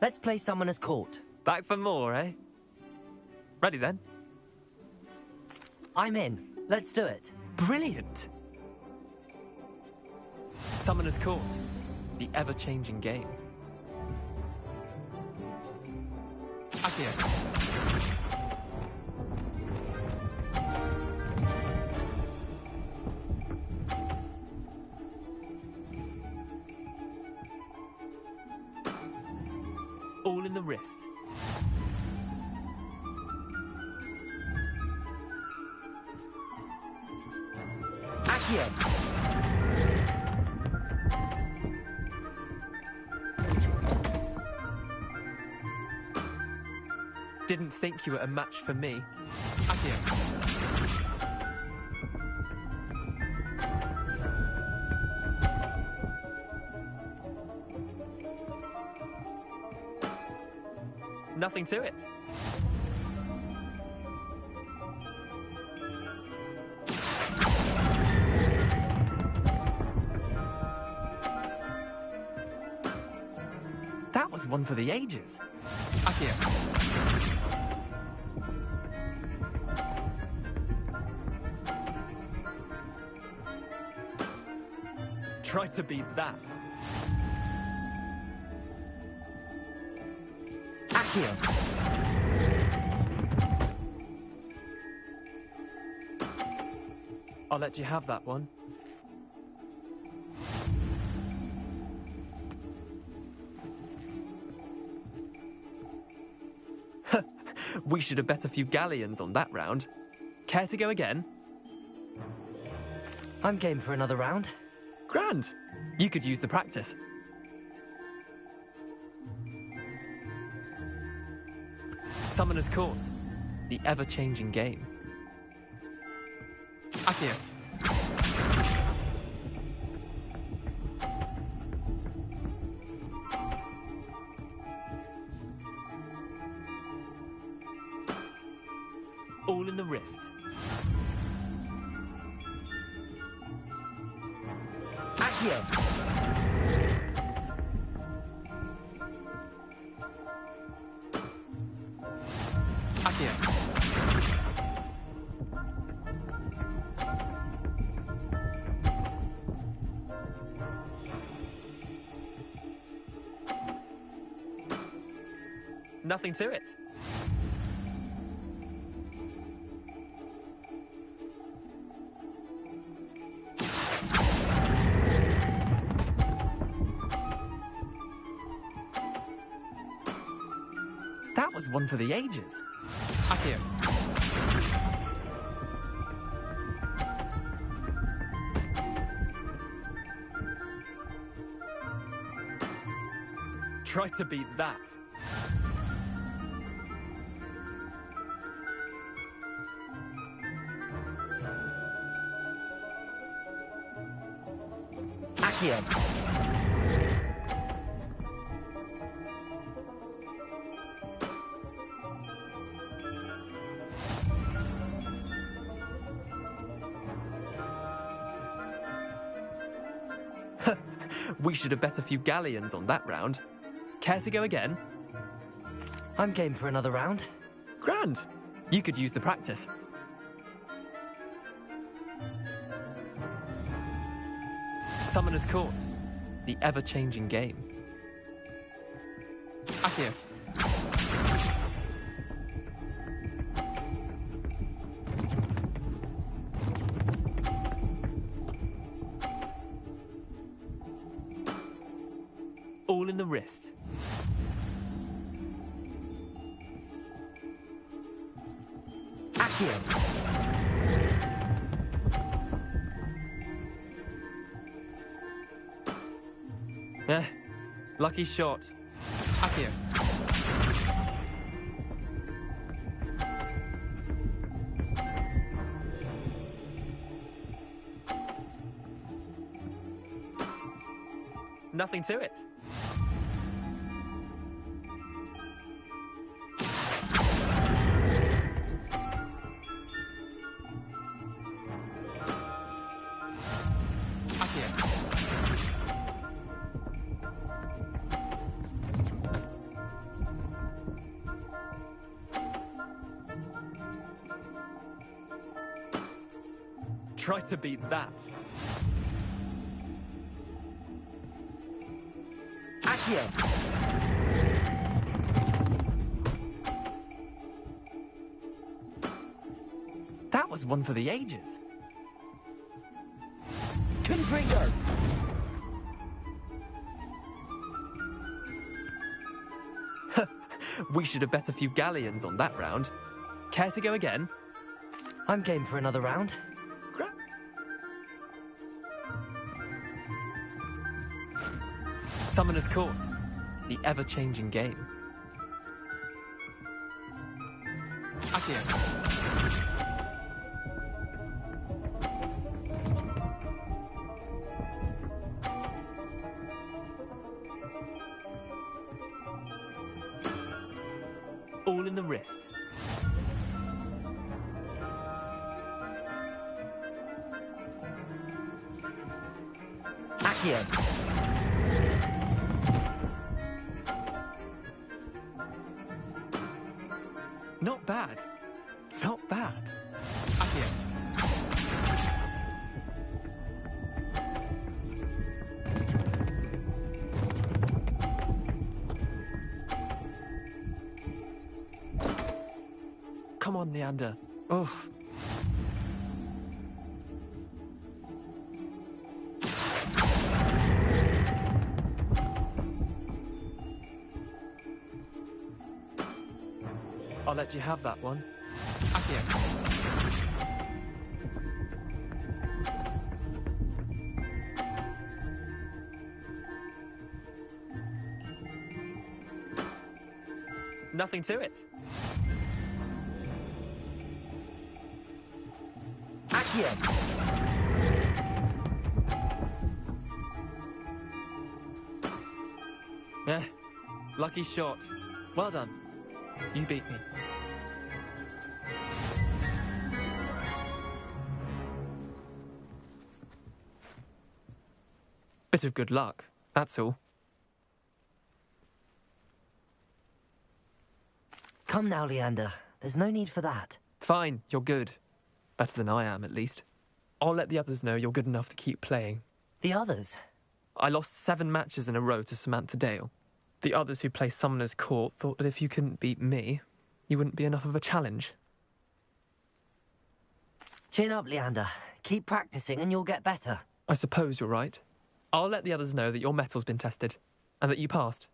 Let's play Summoner's Court. Back for more, eh? Ready then? I'm in. Let's do it. Brilliant! Summoner's Court, the ever-changing game. Accio. All in the wrist. Accio. Didn't think you were a match for me. Accio. Nothing to it. That was one for the ages. Accio. Try to beat that. Accio. I'll let you have that one. We should have bet a few galleons on that round. Care to go again? I'm game for another round. Grand. You could use the practice. Summoner's Court, the ever-changing game. Accio. All in the wrist. Accio. Accio. Nothing to it. That was one for the ages. Accio. Try to beat that. Accio. We should have bet a few galleons on that round. Care to go again? I'm game for another round. Grand. You could use the practice. Summoner's Court, the ever-changing game. Accio. All in the wrist. Accio. Lucky shot. Accio. Nothing to it. Accio. Try to beat that. Accio! That was one for the ages. Confringo! We should have bet a few galleons on that round. Care to go again? I'm game for another round. Summoner's Court. The ever-changing game. Accio. All in the wrist. Accio! Not bad. Not bad. Accio. Come on, Leander. Oh. I'll let you have that one. Accio. Nothing to it. Accio! Lucky shot. Well done. You beat me. Bit of good luck, that's all. Come now, Leander. There's no need for that. Fine, you're good. Better than I am, at least. I'll let the others know you're good enough to keep playing. The others? I lost 7 matches in a row to Samantha Dale. The others who play Summoner's Court thought that if you couldn't beat me, you wouldn't be enough of a challenge. Chin up, Leander. Keep practicing and you'll get better. I suppose you're right. I'll let the others know that your metal's been tested, and that you passed.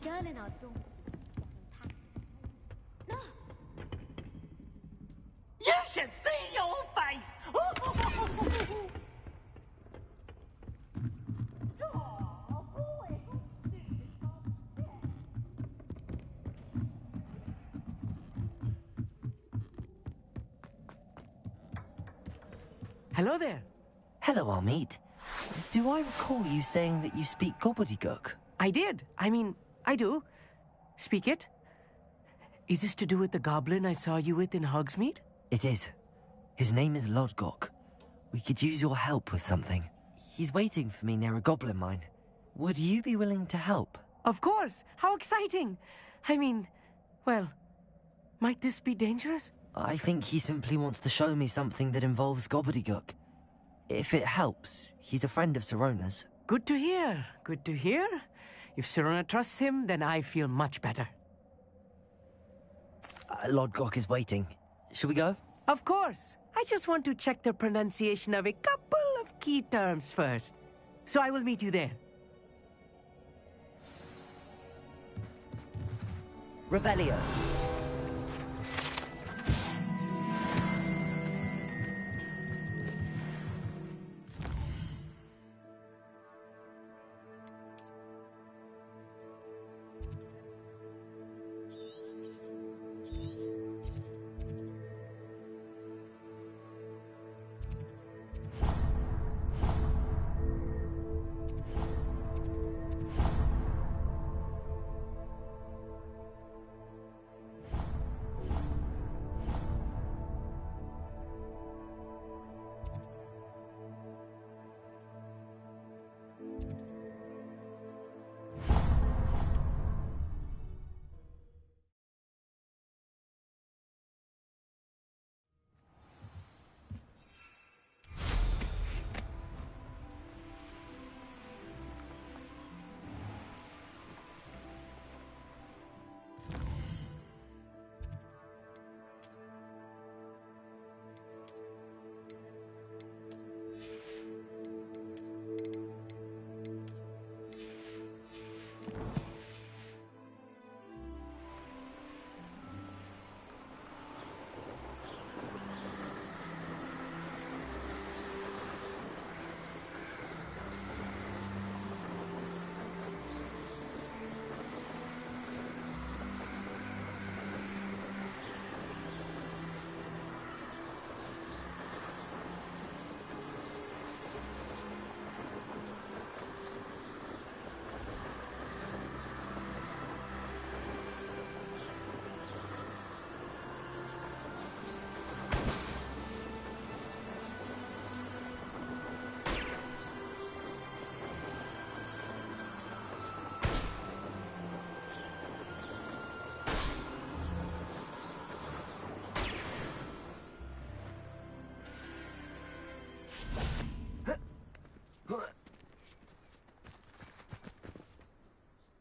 Girl in our room. No! You should see your face! Hello there. Hello, Armeet. Do I recall you saying that you speak gobbledygook? I did. I do. Speak it. Is this to do with the goblin I saw you with in Hogsmeade? It is. His name is Lodgok. We could use your help with something. He's waiting for me near a goblin mine. Would you be willing to help? Of course. How exciting. Well, might this be dangerous? I think he simply wants to show me something that involves gobbledygook. If it helps, he's a friend of Sirona's. Good to hear. Good to hear. If Sirona trusts him, then I feel much better. Lodgok is waiting. Shall we go? Of course. I just want to check the pronunciation of a couple of key terms first. So I will meet you there. Revelio.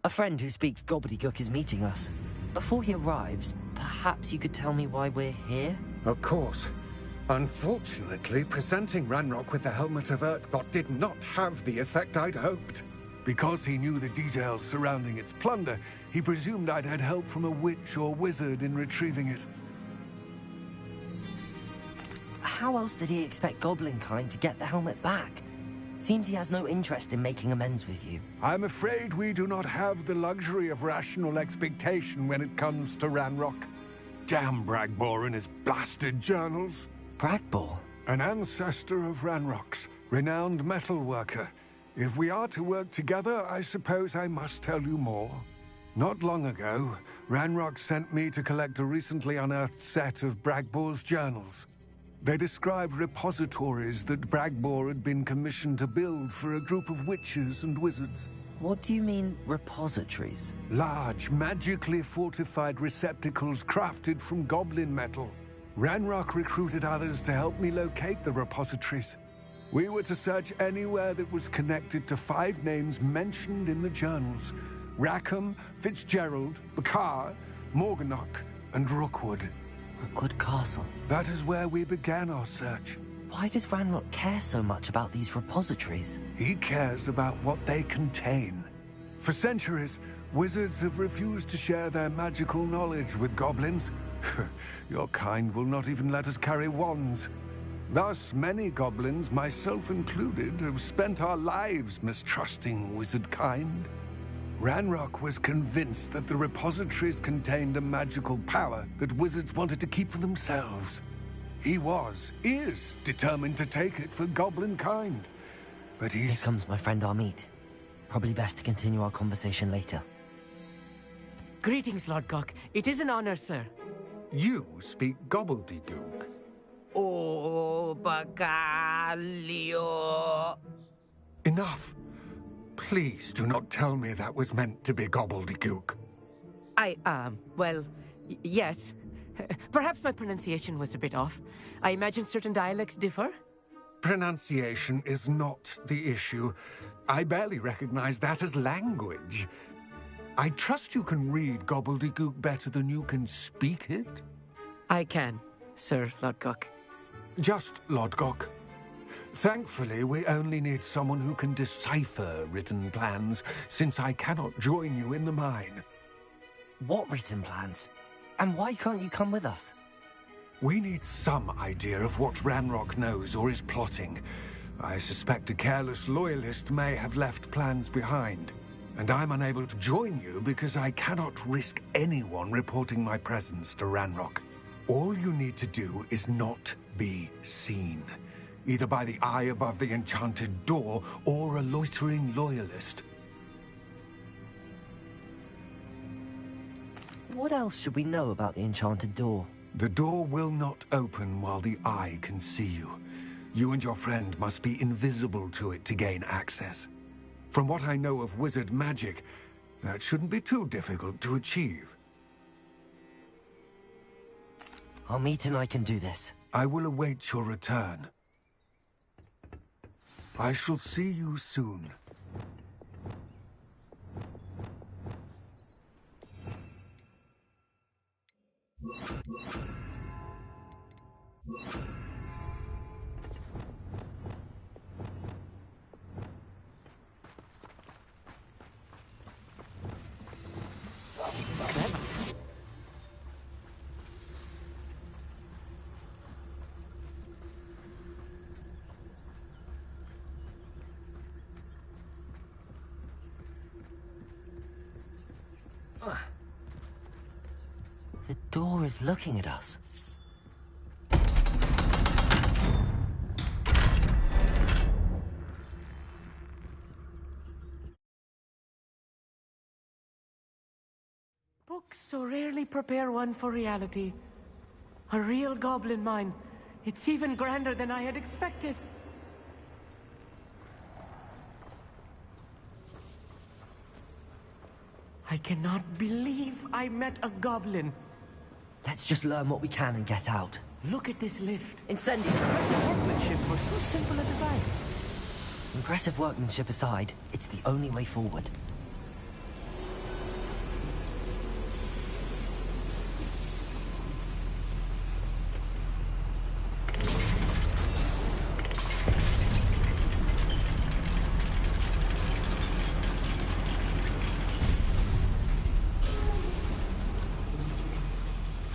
A friend who speaks gobbledygook is meeting us. Before he arrives, perhaps you could tell me why we're here? Of course. Unfortunately, presenting Ranrock with the Helmet of Urtkot did not have the effect I'd hoped. Because he knew the details surrounding its plunder, he presumed I'd had help from a witch or wizard in retrieving it. How else did he expect Goblinkind to get the helmet back? Seems he has no interest in making amends with you. I'm afraid we do not have the luxury of rational expectation when it comes to Ranrock. Damn Bragbor and his blasted journals. Bragbor? An ancestor of Ranrock's, renowned metalworker. If we are to work together, I suppose I must tell you more. Not long ago, Ranrock sent me to collect a recently unearthed set of Bragbor's journals. They described repositories that Bragbor had been commissioned to build for a group of witches and wizards. What do you mean, repositories? Large, magically fortified receptacles crafted from goblin metal. Ranrock recruited others to help me locate the repositories. We were to search anywhere that was connected to 5 names mentioned in the journals: Rackham, Fitzgerald, Bakar, Morganach, and Rookwood. Rookwood Castle. That is where we began our search. Why does Ranrock care so much about these repositories? He cares about what they contain. For centuries, wizards have refused to share their magical knowledge with goblins. Your kind will not even let us carry wands. Thus, many goblins, myself included, have spent our lives mistrusting wizard kind. Ranrock was convinced that the repositories contained a magical power that wizards wanted to keep for themselves. He is determined to take it for goblin kind. But Here comes my friend Amit. Probably best to continue our conversation later. Greetings, Lord Gok. It is an honor, sir. You speak gobbledygook. Oh, Bagalio. Enough. Please do not tell me that was meant to be gobbledygook. Yes. Perhaps my pronunciation was a bit off. I imagine certain dialects differ. Pronunciation is not the issue. I barely recognize that as language. I trust you can read gobbledygook better than you can speak it? I can. Sir Lodgok. Just Lodgok. Thankfully, we only need someone who can decipher written plans, since I cannot join you in the mine. What written plans? And why can't you come with us? We need some idea of what Ranrock knows or is plotting. I suspect a careless loyalist may have left plans behind. And I'm unable to join you because I cannot risk anyone reporting my presence to Ranrock. All you need to do is not be seen, either by the eye above the enchanted door or a loitering loyalist. What else should we know about the enchanted door? The door will not open while the eye can see you. You and your friend must be invisible to it to gain access. From what I know of wizard magic, that shouldn't be too difficult to achieve. Amit and I can do this. I will await your return. I shall see you soon. The door is looking at us. Books so rarely prepare one for reality. A real goblin mine. It's even grander than I had expected. I cannot believe I met a goblin. Let's just learn what we can and get out. Look at this lift. Incendio! Impressive workmanship for so simple a device. Impressive workmanship aside, it's the only way forward.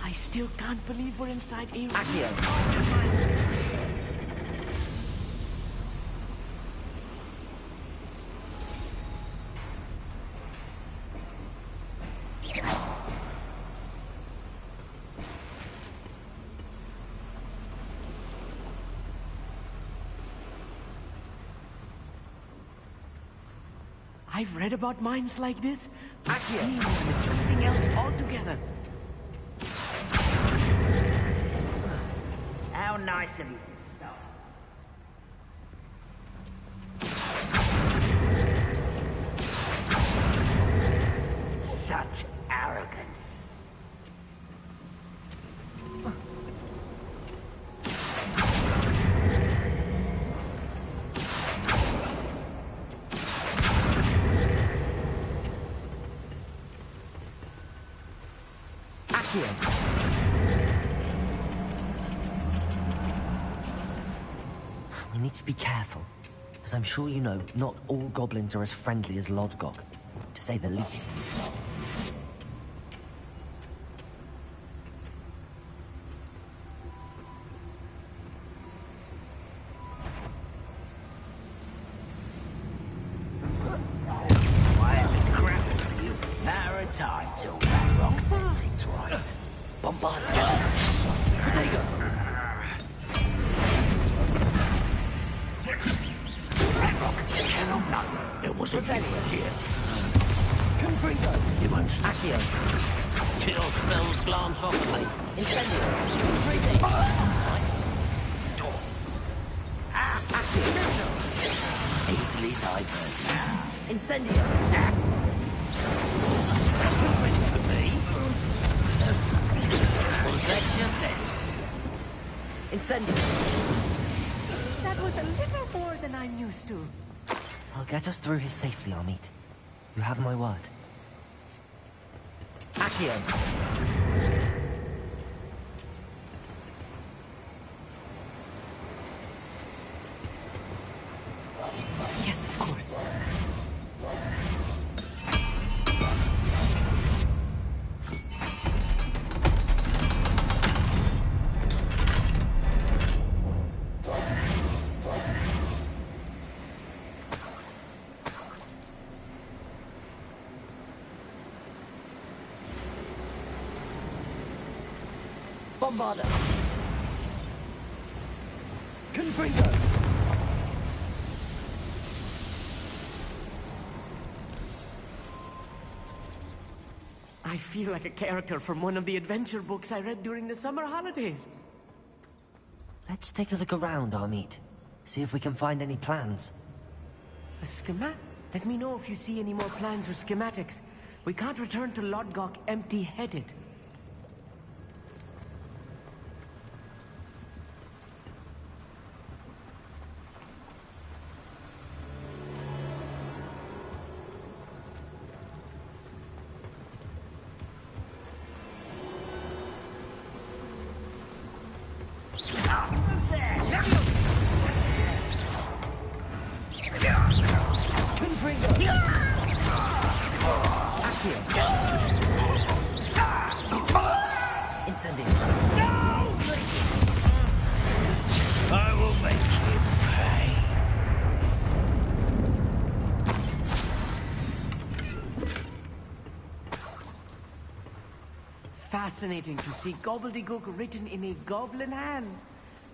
I still can't believe we're inside a Accio. real goblin mine. I've read about mines like this, but seeing one is something else altogether. How nice of you to stop. Such arrogance. We need to be careful. As I'm sure you know, not all goblins are as friendly as Lodgok, to say the least. Why is it crap for you? Matter of time till that rock sets things right. Bombard! Protego! Cannot know there was a villain here. Confringo! You won't stop. Accio! Kill spells glance off me. Incendio! Freezing! Easily diverted. Incendio! For me? Was that your best? Incendio! That was a little more than I'm used to. I'll get us through here safely, Amit. You have my word. Accio! Bombarder! Confringo! I feel like a character from one of the adventure books I read during the summer holidays. Let's take a look around, Amit. See if we can find any plans. A schemat? Let me know if you see any more plans or schematics. We can't return to Lodgok empty-headed. I will make you pay. Fascinating to see gobbledygook written in a goblin hand.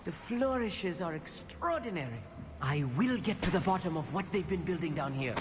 The flourishes are extraordinary. I will get to the bottom of what they've been building down here.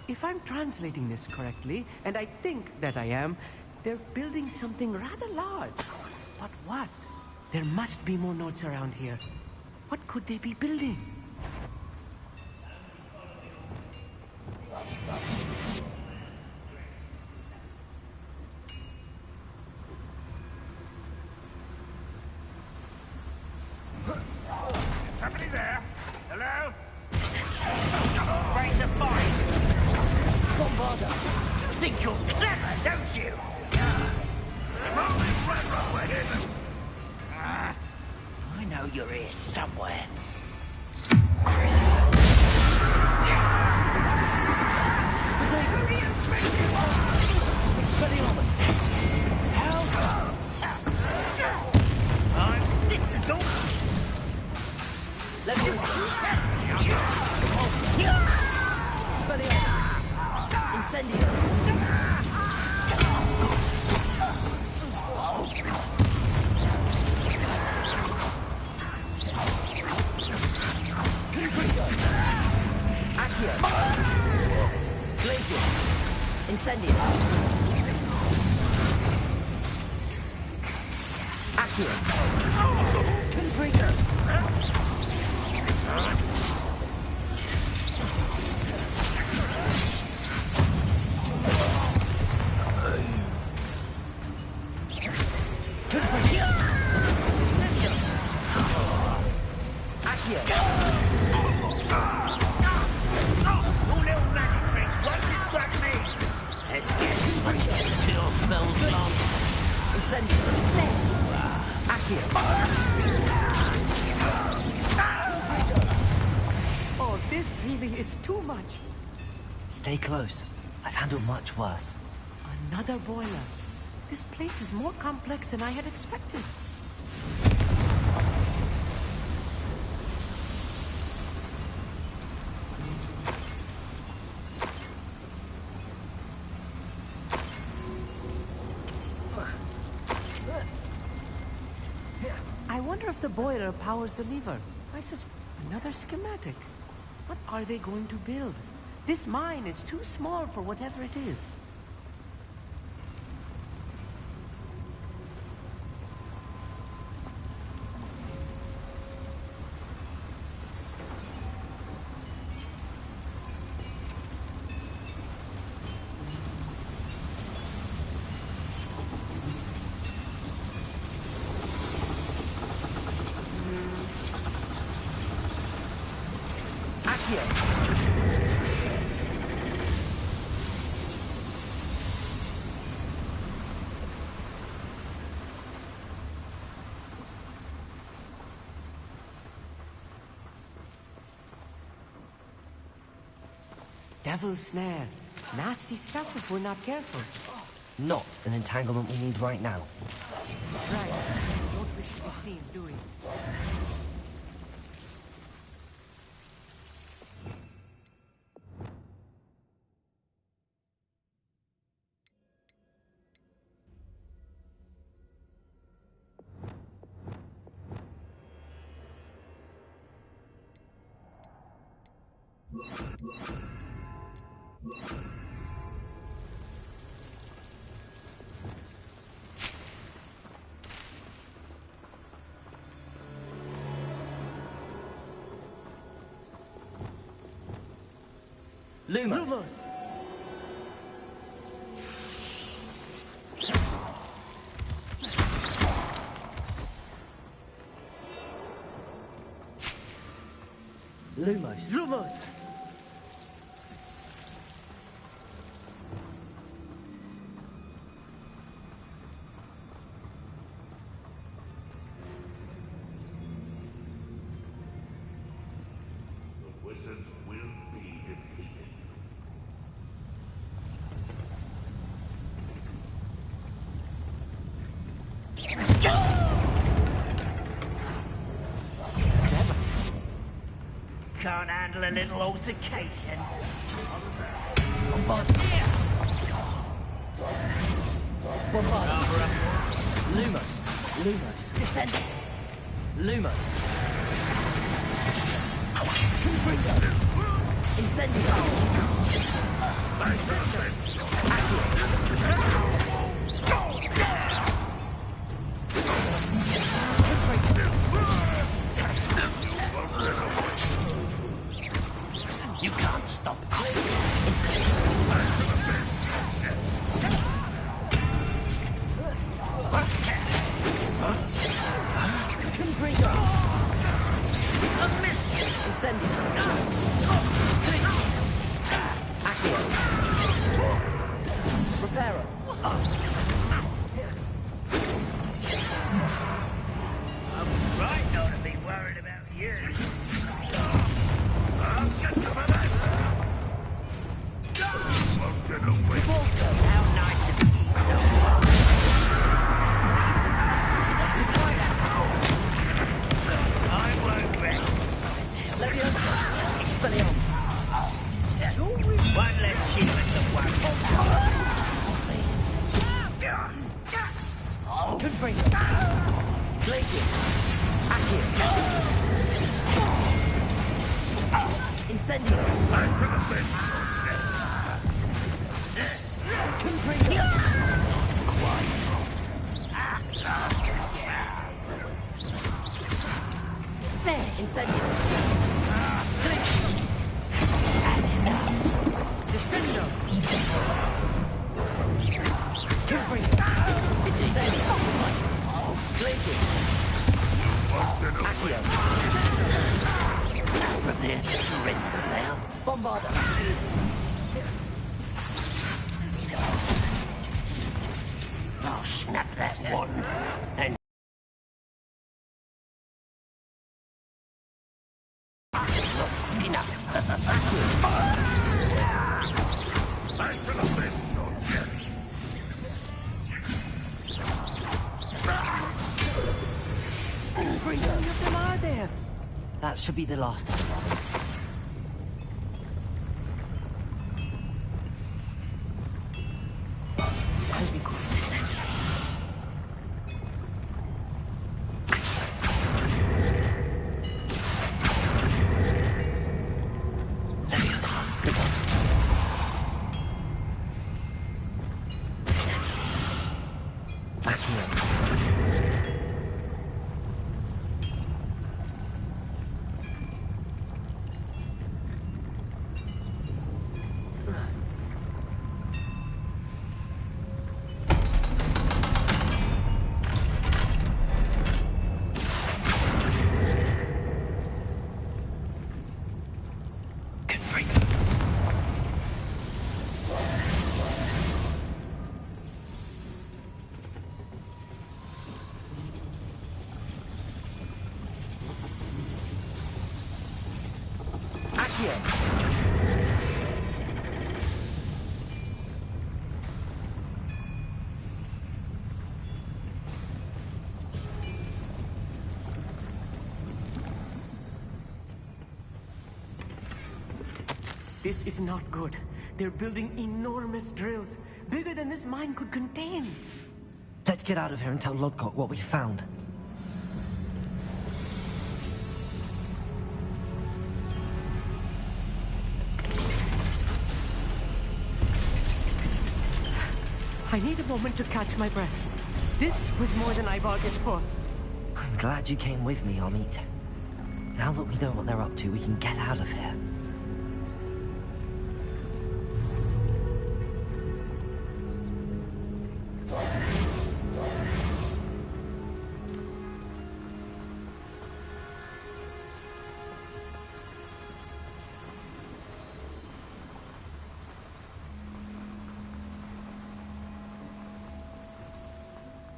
If I'm translating this correctly, and I think that I am, they're building something rather large. But what? There must be more notes around here. What could they be building? Is somebody there? Hello? Ready to fight? Bombarder! Think you're clever, don't you? I know you're here somewhere. Chris! Expelliarmus! I'm exhausted. Let me... Expelliarmus! Incendio! Accio! Glacier! Incendio! Accio! Confringo! All little magic tricks won't distract me. Let's get your spells on. Oh, this really is too much. Stay close. I've handled much worse. Another boiler. This place is more complex than I had expected. I wonder if the boiler powers the lever. I suspect another schematic. What are they going to build? This mine is too small for whatever it is. Devil's snare. Nasty stuff if we're not careful. Not an entanglement we need right now. Right. Don't wish to be seen, do we? Lumos! Lumos! Lumos! The wizards will be defeated. Can't handle a little altercation. Lumos! Lumos! Descend. Lumos! Incendio. You can't stop. Right, not to be worried about you. I'll get you for that. Won't get away. How nice of you. I won't rest. One less human to worry. Incendio! There, Incendio! Descendo! Prepare to surrender now. Bombarda! I'll snap that one. And not quick enough. I feel a bit How many of them are there? That should be the last of them. I'll be good. Listen. This is not good. They're building enormous drills, bigger than this mine could contain. Let's get out of here and tell Lodgok what we found. I need a moment to catch my breath. This was more than I bargained for. I'm glad you came with me, Amit. Now that we know what they're up to, we can get out of here.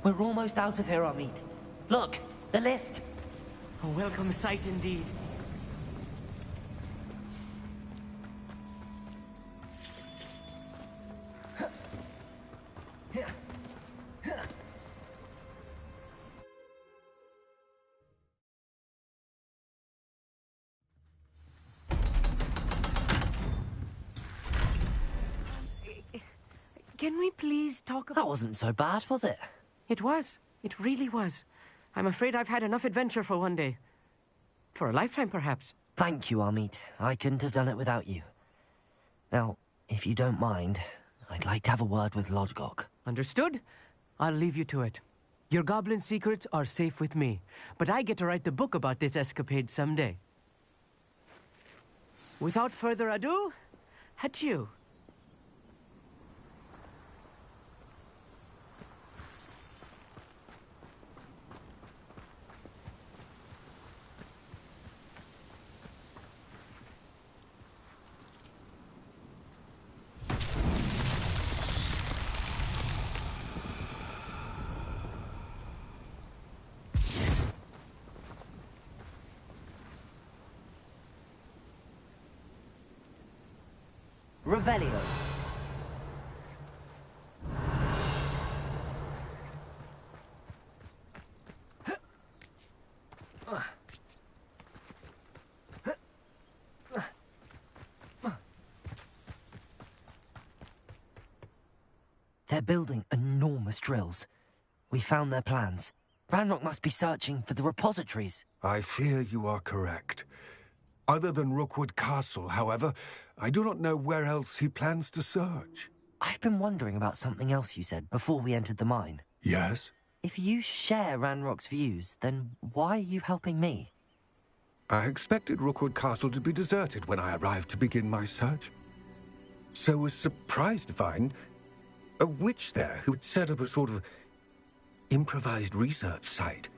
We're almost out of here, Amit. Look, the lift. A welcome sight indeed. Can we please talk about... That wasn't so bad, was it? It was. It really was. I'm afraid I've had enough adventure for one day. For a lifetime, perhaps. Thank you, Amit. I couldn't have done it without you. Now, if you don't mind, I'd like to have a word with Lodgok. Understood? I'll leave you to it. Your goblin secrets are safe with me, but I get to write the book about this escapade someday. Without further ado, adieu. Revelio. They're building enormous drills. We found their plans. Ranrock must be searching for the repositories. I fear you are correct. Other than Rookwood Castle, however, I do not know where else he plans to search. I've been wondering about something else you said before we entered the mine. Yes? If you share Ranrock's views, then why are you helping me? I expected Rookwood Castle to be deserted when I arrived to begin my search. So was surprised to find a witch there who had set up a sort of improvised research site.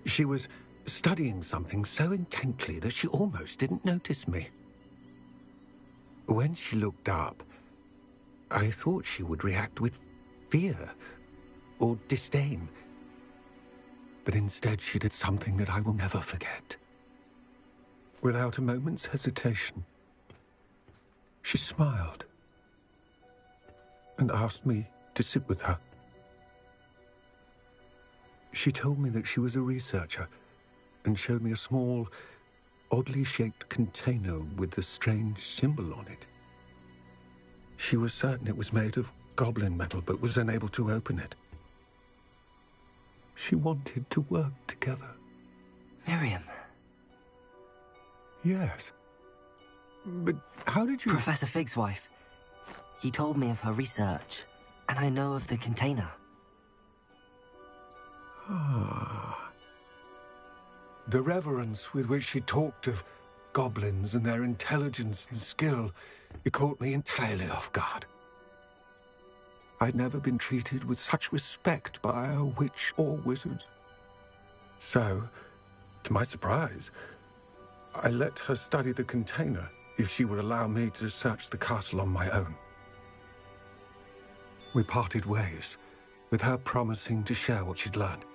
She was studying something so intently that she almost didn't notice me. When she looked up, I thought she would react with fear or disdain. But instead she did something that I will never forget. Without a moment's hesitation, she smiled and asked me to sit with her. She told me that she was a researcher and showed me a small, oddly shaped container with a strange symbol on it. She was certain it was made of goblin metal, but was unable to open it. She wanted to work together. Miriam. Yes. But how did you... Professor Fig's wife. He told me of her research, and I know of the container. Ah. The reverence with which she talked of goblins and their intelligence and skill, it caught me entirely off guard. I'd never been treated with such respect by a witch or wizard. So, to my surprise, I let her study the container if she would allow me to search the castle on my own. We parted ways, with her promising to share what she'd learned.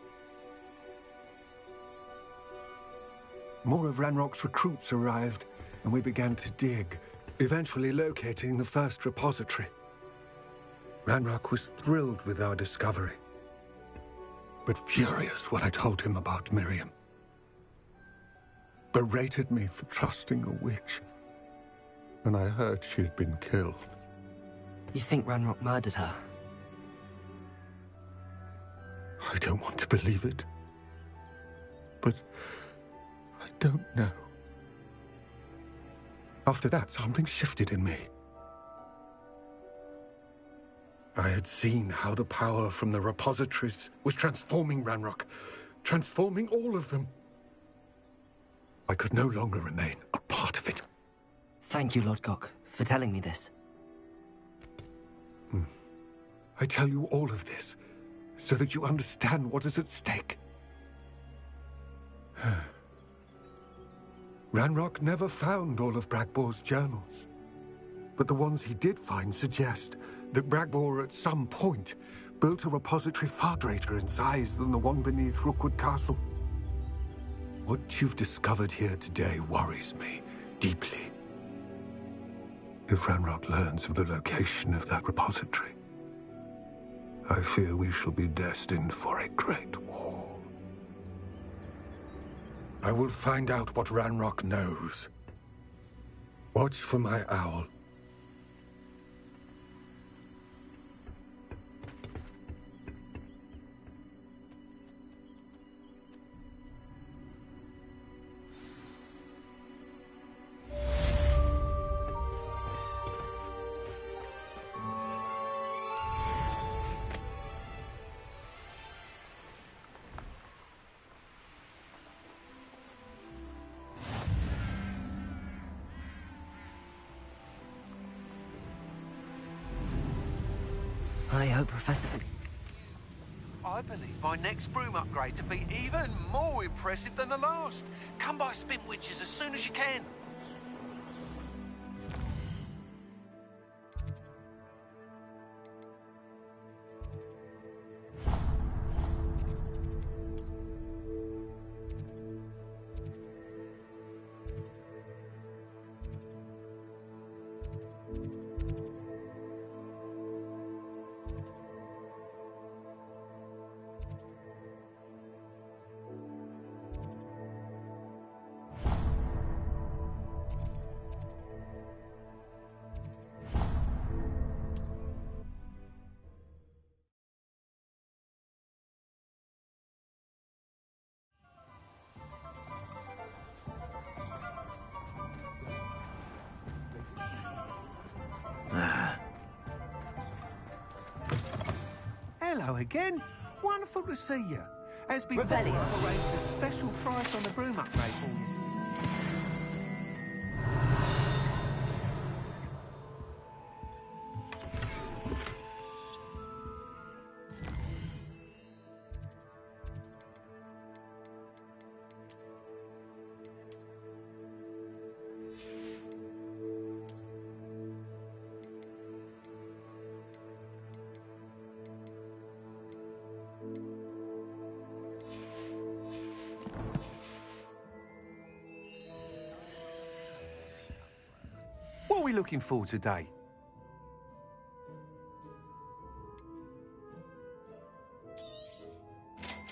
More of Ranrock's recruits arrived, and we began to dig, eventually locating the first repository. Ranrock was thrilled with our discovery, but furious when I told him about Miriam. Berated me for trusting a witch. when I heard she'd been killed. You think Ranrock murdered her? I don't want to believe it. But I don't know. After that, something shifted in me. I had seen how the power from the repositories was transforming Ranrock, transforming all of them. I could no longer remain a part of it. Thank you, Lodgok, for telling me this. I tell you all of this so that you understand what is at stake. Ranrock never found all of Bragbor's journals, but the ones he did find suggest that Bragbor at some point built a repository far greater in size than the one beneath Rookwood Castle. What you've discovered here today worries me deeply. If Ranrock learns of the location of that repository, I fear we shall be destined for a great war. I will find out what Ranrock knows. Watch for my owl. I hope Professor... I believe my next broom upgrade to be even more impressive than the last. Come by Spin Witches as soon as you can. Hello again. Wonderful to see you. As before, I've arranged a special price on the broom upgrade for you. What are we looking for today?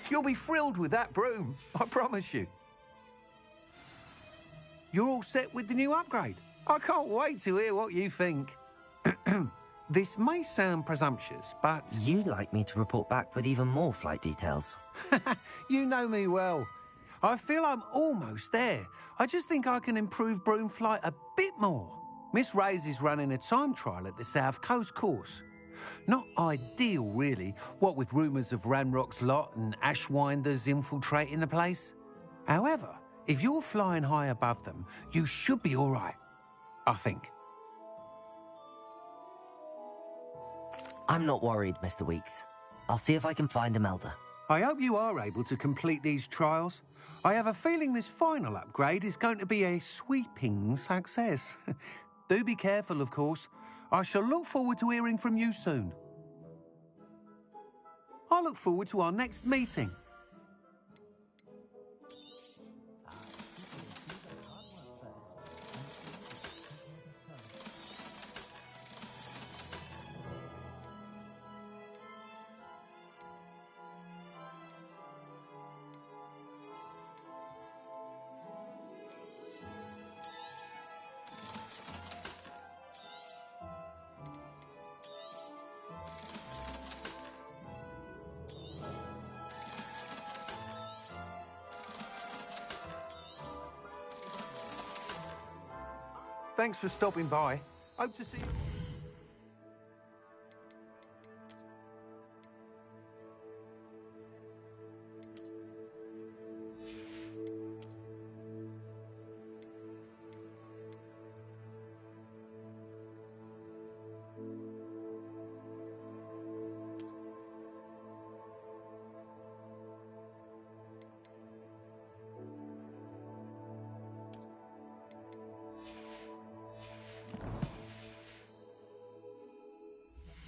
You'll be thrilled with that broom, I promise you. You're all set with the new upgrade. I can't wait to hear what you think. This may sound presumptuous, but... You'd like me to report back with even more flight details. You know me well. I feel I'm almost there. I just think I can improve broom flight a bit more. Miss Ray's is running a time trial at the South Coast course. Not ideal, really, what with rumours of Ranrock's lot and Ashwinders infiltrating the place. However, if you're flying high above them, you should be all right, I think. I'm not worried, Mr. Weeks. I'll see if I can find Imelda. I hope you are able to complete these trials. I have a feeling this final upgrade is going to be a sweeping success. Do be careful, of course. I shall look forward to hearing from you soon. I look forward to our next meeting. Thanks for stopping by. Hope to see you.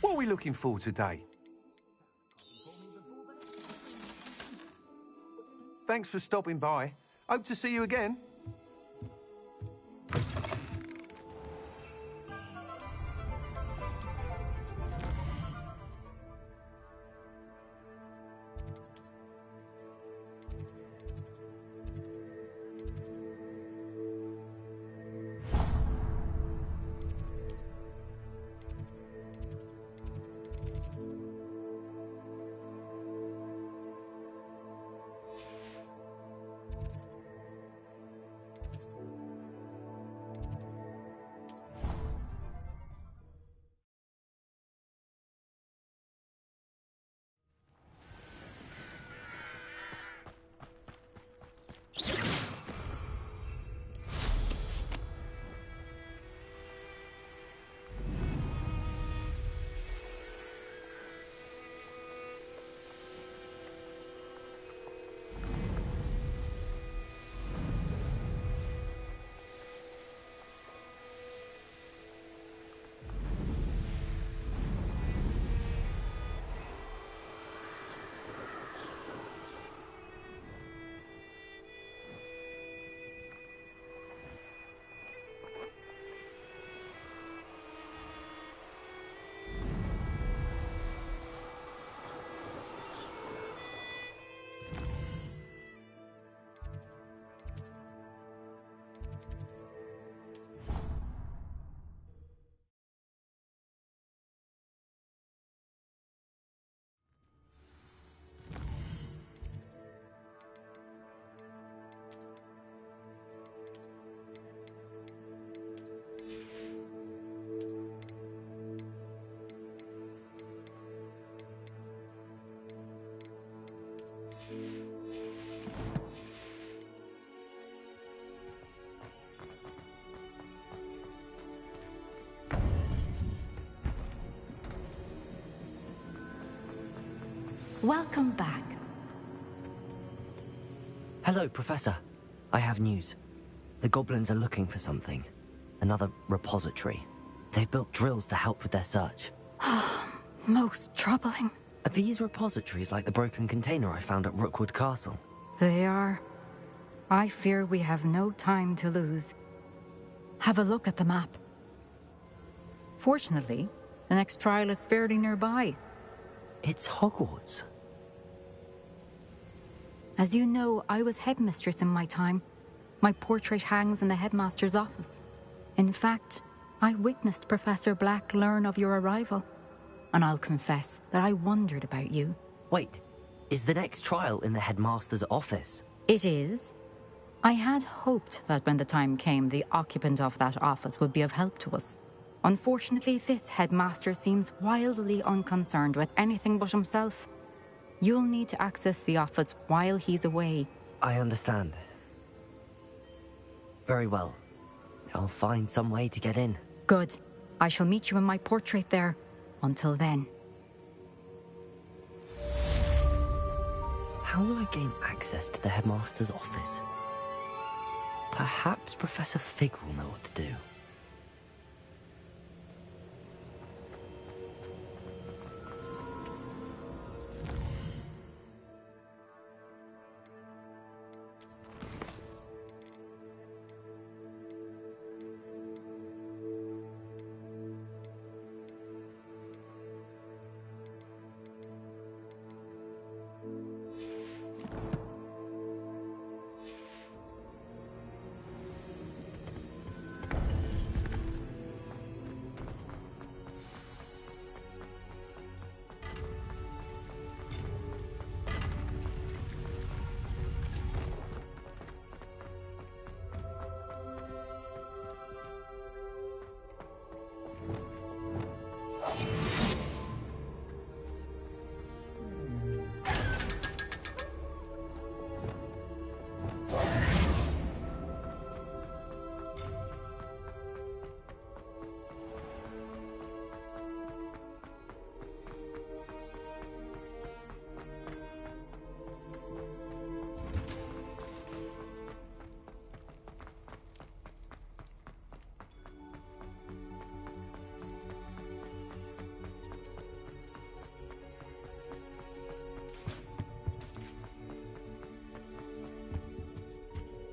What are we looking for today? Thanks for stopping by. Hope to see you again. Welcome back. Hello, Professor. I have news. The goblins are looking for something. Another repository. They've built drills to help with their search. Most troubling. Are these repositories like the broken container I found at Rookwood Castle? They are. I fear we have no time to lose. Have a look at the map. Fortunately, the next trial is fairly nearby. It's Hogwarts. As you know, I was headmistress in my time. My portrait hangs in the headmaster's office. In fact, I witnessed Professor Black learn of your arrival. And I'll confess that I wondered about you. Wait, is the next trial in the headmaster's office? It is. I had hoped that when the time came, the occupant of that office would be of help to us. Unfortunately, this headmaster seems wildly unconcerned with anything but himself. You'll need to access the office while he's away. I understand. Very well. I'll find some way to get in. Good. I shall meet you in my portrait there. Until then. How will I gain access to the headmaster's office? Perhaps Professor Fig will know what to do.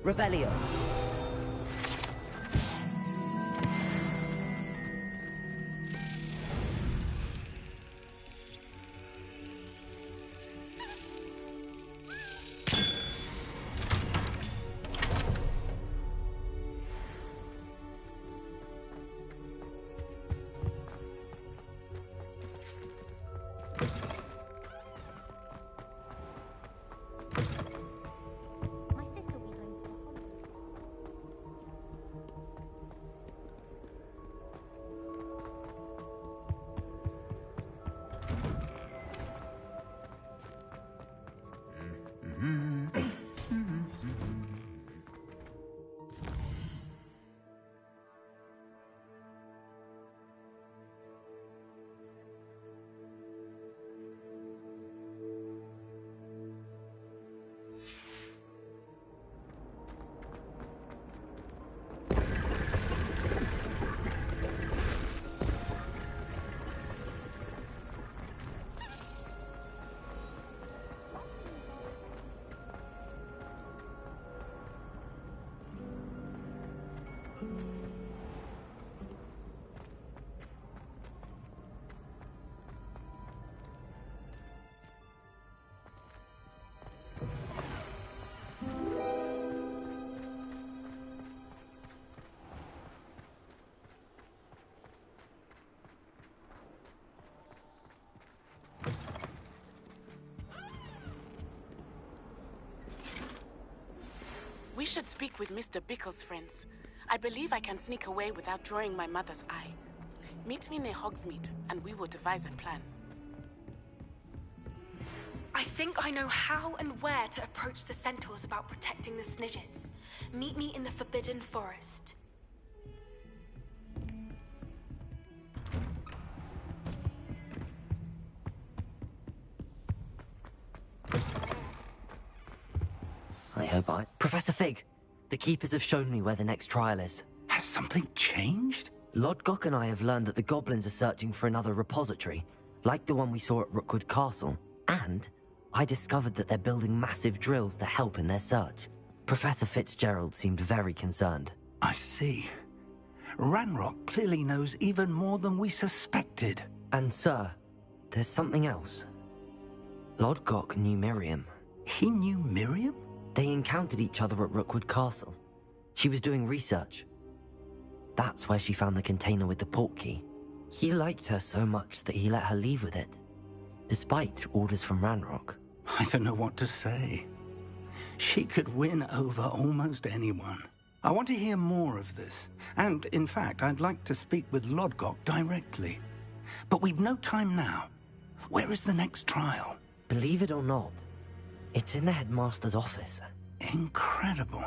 Revelio. My sister will be going to Hogwarts. We should speak with Mr. Bickle's friends. I believe I can sneak away without drawing my mother's eye. Meet me near Hogsmeade, and we will devise a plan. I think I know how and where to approach the centaurs about protecting the Snidgets. Meet me in the Forbidden Forest. I hope I... Professor Fig! The Keepers have shown me where the next trial is. Has something changed? Lodgok and I have learned that the goblins are searching for another repository, like the one we saw at Rookwood Castle. And I discovered that they're building massive drills to help in their search. Professor Fitzgerald seemed very concerned. I see. Ranrock clearly knows even more than we suspected. And sir, there's something else. Lodgok knew Miriam. He knew Miriam? They encountered each other at Rookwood Castle. She was doing research. That's where she found the container with the portkey. He liked her so much that he let her leave with it, despite orders from Ranrock. I don't know what to say. She could win over almost anyone. I want to hear more of this. And, in fact, I'd like to speak with Lodgok directly. But we've no time now. Where is the next trial? Believe it or not, it's in the headmaster's office. Incredible.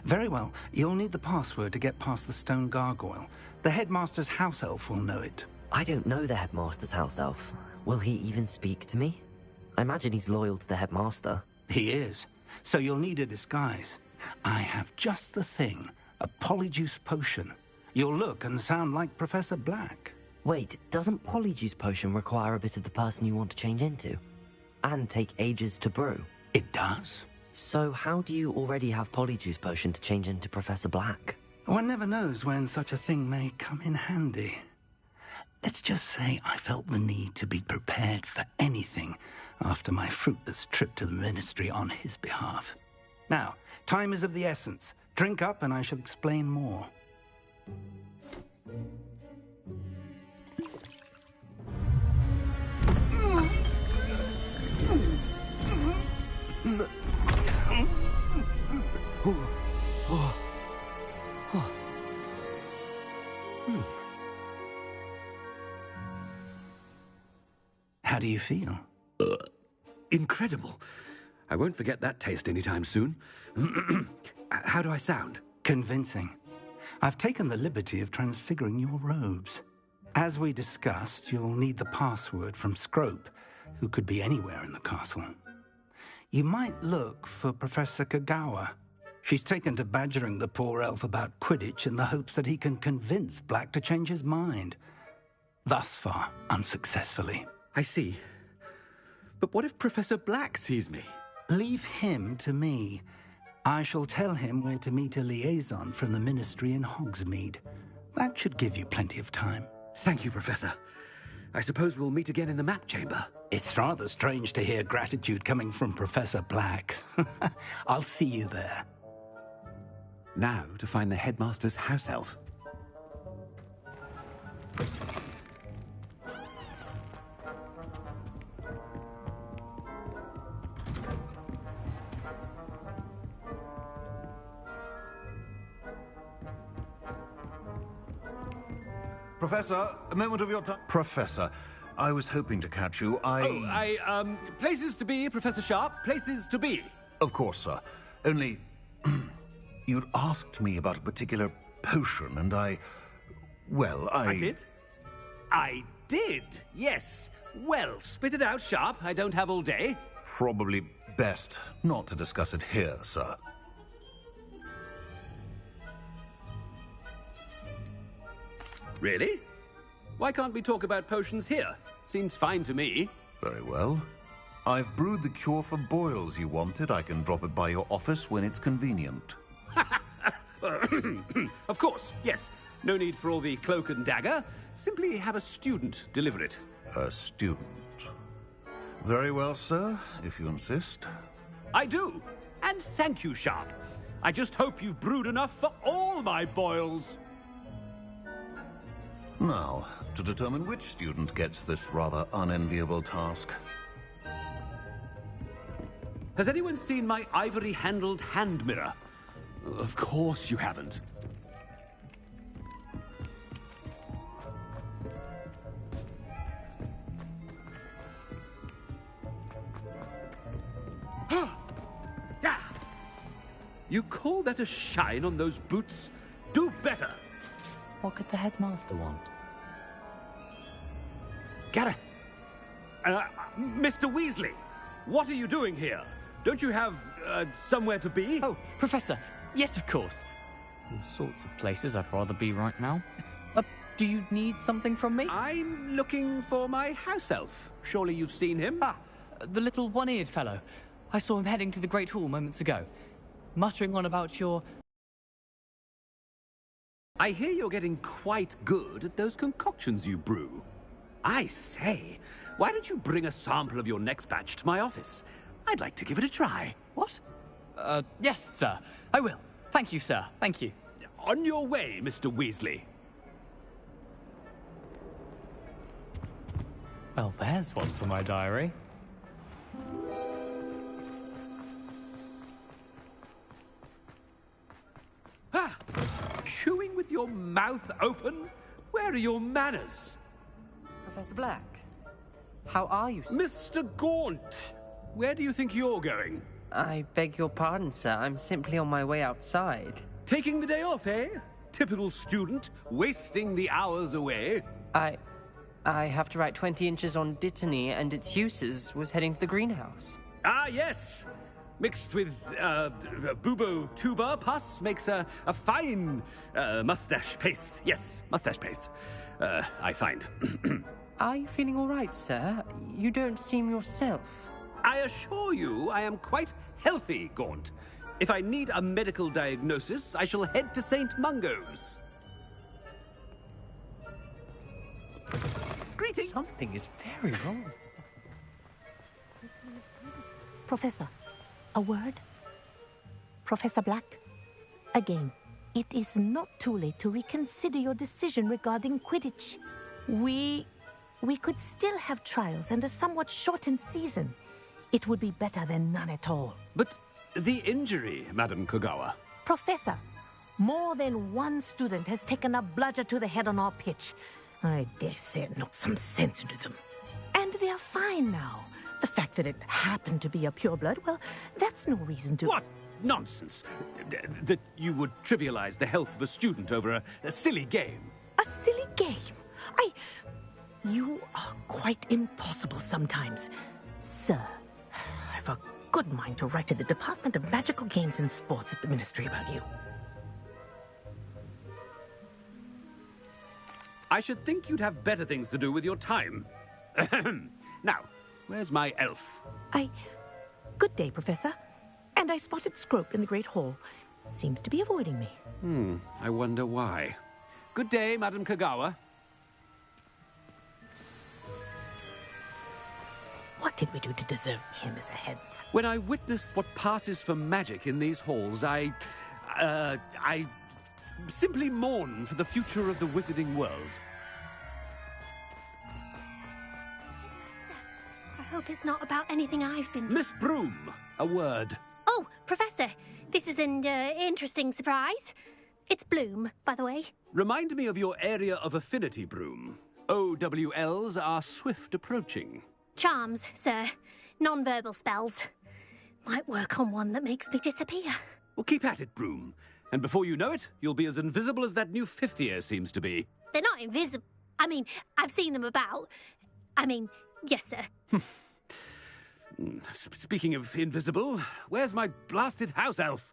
Very well. You'll need the password to get past the stone gargoyle. The headmaster's house elf will know it. I don't know the headmaster's house elf. Will he even speak to me? I imagine he's loyal to the headmaster. He is. So you'll need a disguise. I have just the thing. A polyjuice potion. You'll look and sound like Professor Black. Wait, doesn't Polyjuice Potion require a bit of the person you want to change into? And take ages to brew? It does. So how do you already have Polyjuice Potion to change into Professor Black? One never knows when such a thing may come in handy. Let's just say I felt the need to be prepared for anything after my fruitless trip to the Ministry on his behalf. Now, time is of the essence. Drink up and I shall explain more. How do you feel? Incredible. I won't forget that taste anytime soon. How do I sound? Convincing. I've taken the liberty of transfiguring your robes. As we discussed, you'll need the password from Scrope, who could be anywhere in the castle. You might look for Professor Kagawa. She's taken to badgering the poor elf about Quidditch in the hopes that he can convince Black to change his mind. Thus far, unsuccessfully. I see. But what if Professor Black sees me? Leave him to me. I shall tell him where to meet a liaison from the Ministry in Hogsmeade. That should give you plenty of time. Thank you, Professor. I suppose we'll meet again in the map chamber. It's rather strange to hear gratitude coming from Professor Black. I'll see you there. Now to find the headmaster's house elf. Professor, a moment of your time. Professor, I was hoping to catch you. Places to be, Professor Sharp. Places to be. Of course, sir. Only, you'd asked me about a particular potion, and I did? I did, yes. Well, spit it out, Sharp. I don't have all day. Probably best not to discuss it here, sir. Really? Why can't we talk about potions here? Seems fine to me. Very well. I've brewed the cure for boils you wanted. I can drop it by your office when it's convenient. Of course, yes. No need for all the cloak and dagger. Simply have a student deliver it. A student. Very well, sir, if you insist. I do. And thank you, Sharp. I just hope you've brewed enough for all my boils. Now, to determine which student gets this rather unenviable task. Has anyone seen my ivory-handled hand mirror? Of course you haven't. You call that a shine on those boots? Do better! What could the headmaster want? Gareth! Mr. Weasley! What are you doing here? Don't you have, somewhere to be? Oh, Professor. Yes, of course. All sorts of places I'd rather be right now. Do you need something from me? I'm looking for my house elf. Surely you've seen him? Ah, the little one-eared fellow. I saw him heading to the Great Hall moments ago, muttering on about your... I hear you're getting quite good at those concoctions you brew. I say, why don't you bring a sample of your next batch to my office? I'd like to give it a try. What? Yes, sir. I will. Thank you, sir. Thank you. On your way, Mr. Weasley. Well, there's one for my diary. Ah! Chewing with your mouth open? Where are your manners? Professor Black, how are you, sir? Mr. Gaunt, where do you think you're going? I beg your pardon, sir. I'm simply on my way outside. Taking the day off, eh? Typical student, wasting the hours away. I have to write 20 inches on Dittany and its uses. Was heading to the greenhouse. Ah, yes. Mixed with bubo tuber pus makes a fine mustache paste. Yes, mustache paste. I find. Are you feeling all right, sir? You don't seem yourself. I assure you I am quite healthy, Gaunt. If I need a medical diagnosis, I shall head to St. Mungo's. Greetings. Something is very wrong. Professor, a word? Professor Black, again, it is not too late to reconsider your decision regarding Quidditch. We could still have trials and a somewhat shortened season. It would be better than none at all. But the injury, Madam Kogawa. Professor, more than one student has taken a bludger to the head on our pitch. I dare say it knocked some sense into them. And they're fine now. The fact that it happened to be a pureblood, well, that's no reason to... What nonsense! That you would trivialize the health of a student over a silly game. A silly game? You are quite impossible sometimes. Sir, I've a good mind to write to the Department of Magical Games and Sports at the Ministry about you. I should think you'd have better things to do with your time. Now, where's my elf? Good day, Professor. And And I spotted Scrope in the Great Hall. Seems to be avoiding me. I wonder why. Good day, Madam Kagawa. What did we do to deserve him as a headmaster? When I witnessed what passes for magic in these halls, I simply mourn for the future of the wizarding world. I hope it's not about anything I've been Miss Broom, a word. Oh, Professor, this is an interesting surprise. It's Bloom, by the way. Remind me of your area of affinity, Broom. OWLs are swift approaching. Charms, sir. Non-verbal spells. Might work on one that makes me disappear. Well, keep at it, Broom. And before you know it, you'll be as invisible as that new fifth year seems to be. They're not invisible. I mean, I've seen them about. I mean, yes, sir. Speaking of invisible, where's my blasted house elf?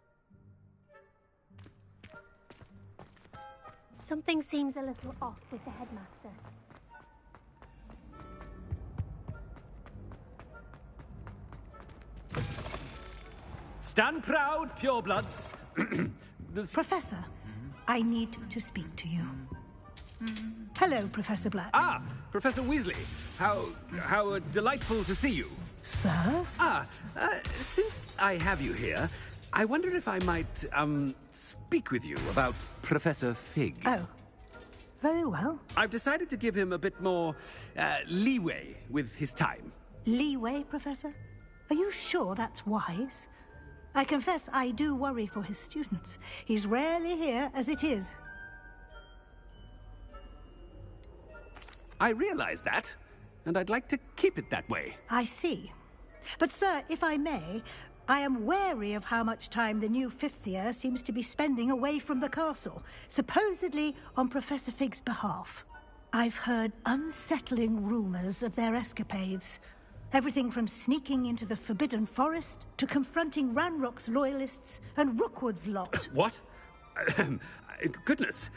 Something seems a little off with the headmaster. Stand proud, purebloods. Professor, I need to speak to you. Hello, Professor Black. Ah, Professor Weasley. How delightful to see you. Sir? Since I have you here, I wonder if I might, speak with you about Professor Fig. Oh, very well. I've decided to give him a bit more, leeway with his time. Leeway, Professor? Are you sure that's wise? I confess I do worry for his students. He's rarely here as it is. I realize that, and I'd like to keep it that way. I see. But, sir, if I may, I am wary of how much time the new fifth year seems to be spending away from the castle, supposedly on Professor Fig's behalf. I've heard unsettling rumors of their escapades. Everything from sneaking into the Forbidden Forest to confronting Ranrock's loyalists and Rookwood's lot. What? Goodness.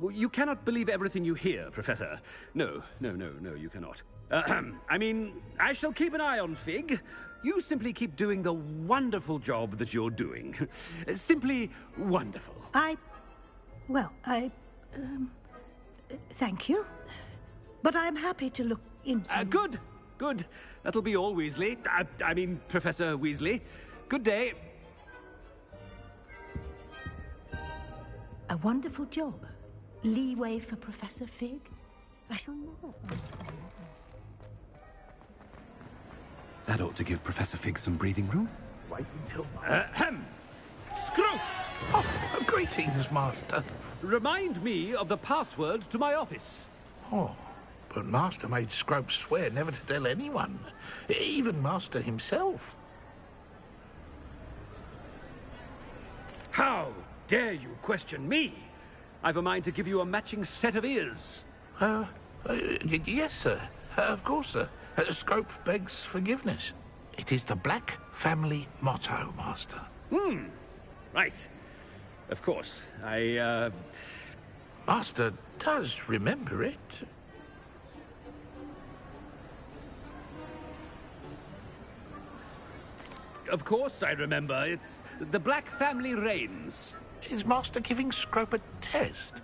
You cannot believe everything you hear, Professor. No, you cannot. I mean, I shall keep an eye on Fig. You simply keep doing the wonderful job that you're doing. Simply wonderful. Thank you. But I'm happy to look into... Good. That'll be all, Weasley. I mean, Professor Weasley. Good day. A wonderful job. Leeway for Professor Fig. I shall never... That ought to give Professor Fig some breathing room. Wait until... Screw! Oh, greetings, Master. Remind me of the password to my office. Oh, but Master made Scrope swear never to tell anyone, even Master himself. How dare you question me? I've a mind to give you a matching set of ears. Yes, sir. Of course, sir. Scrope begs forgiveness. It is the Black family motto, Master. Right. Of course. Master does remember it. Of course I remember. It's the Black family reigns. Is Master giving Scrope a test?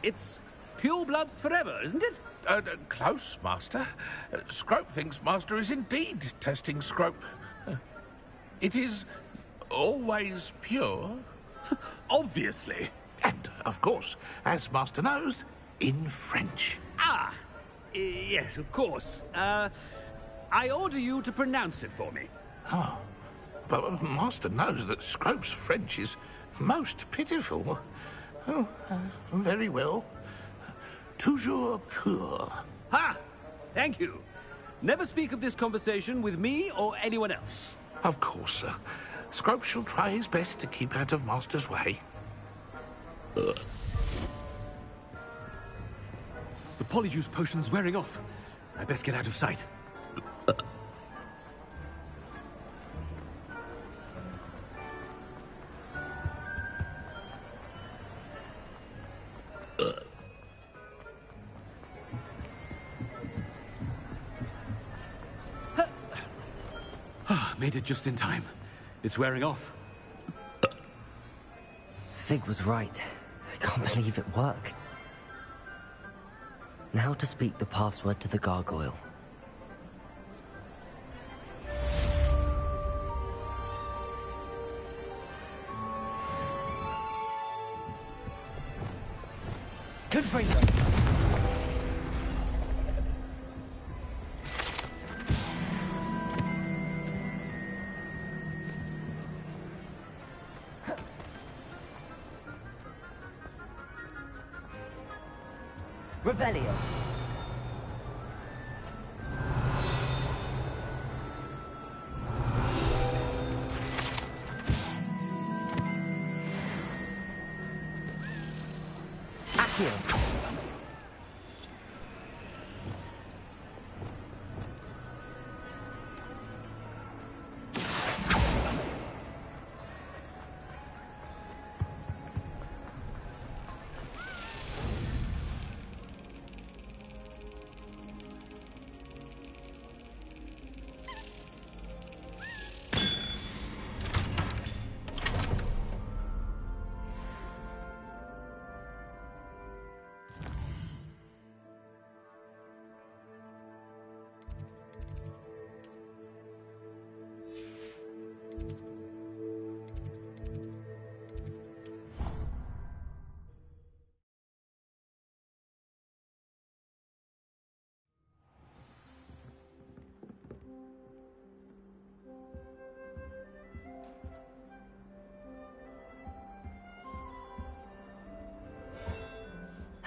It's purebloods forever, isn't it? Close, Master. Scrope thinks Master is indeed testing Scrope. It is always pure. Obviously. And, of course, as Master knows, in French. Yes, of course. I order you to pronounce it for me. Oh, but Master knows that Scrope's French is most pitiful. Oh, very well. Toujours pur. Ha! Thank you. Never speak of this conversation with me or anyone else. Of course, sir. Scrope shall try his best to keep out of Master's way. The polyjuice potion's wearing off. I best get out of sight. Made it just in time. It's wearing off. Fig was right. I can't believe it worked. Now to speak the password to the gargoyle. Confringo! Revelio. Accio.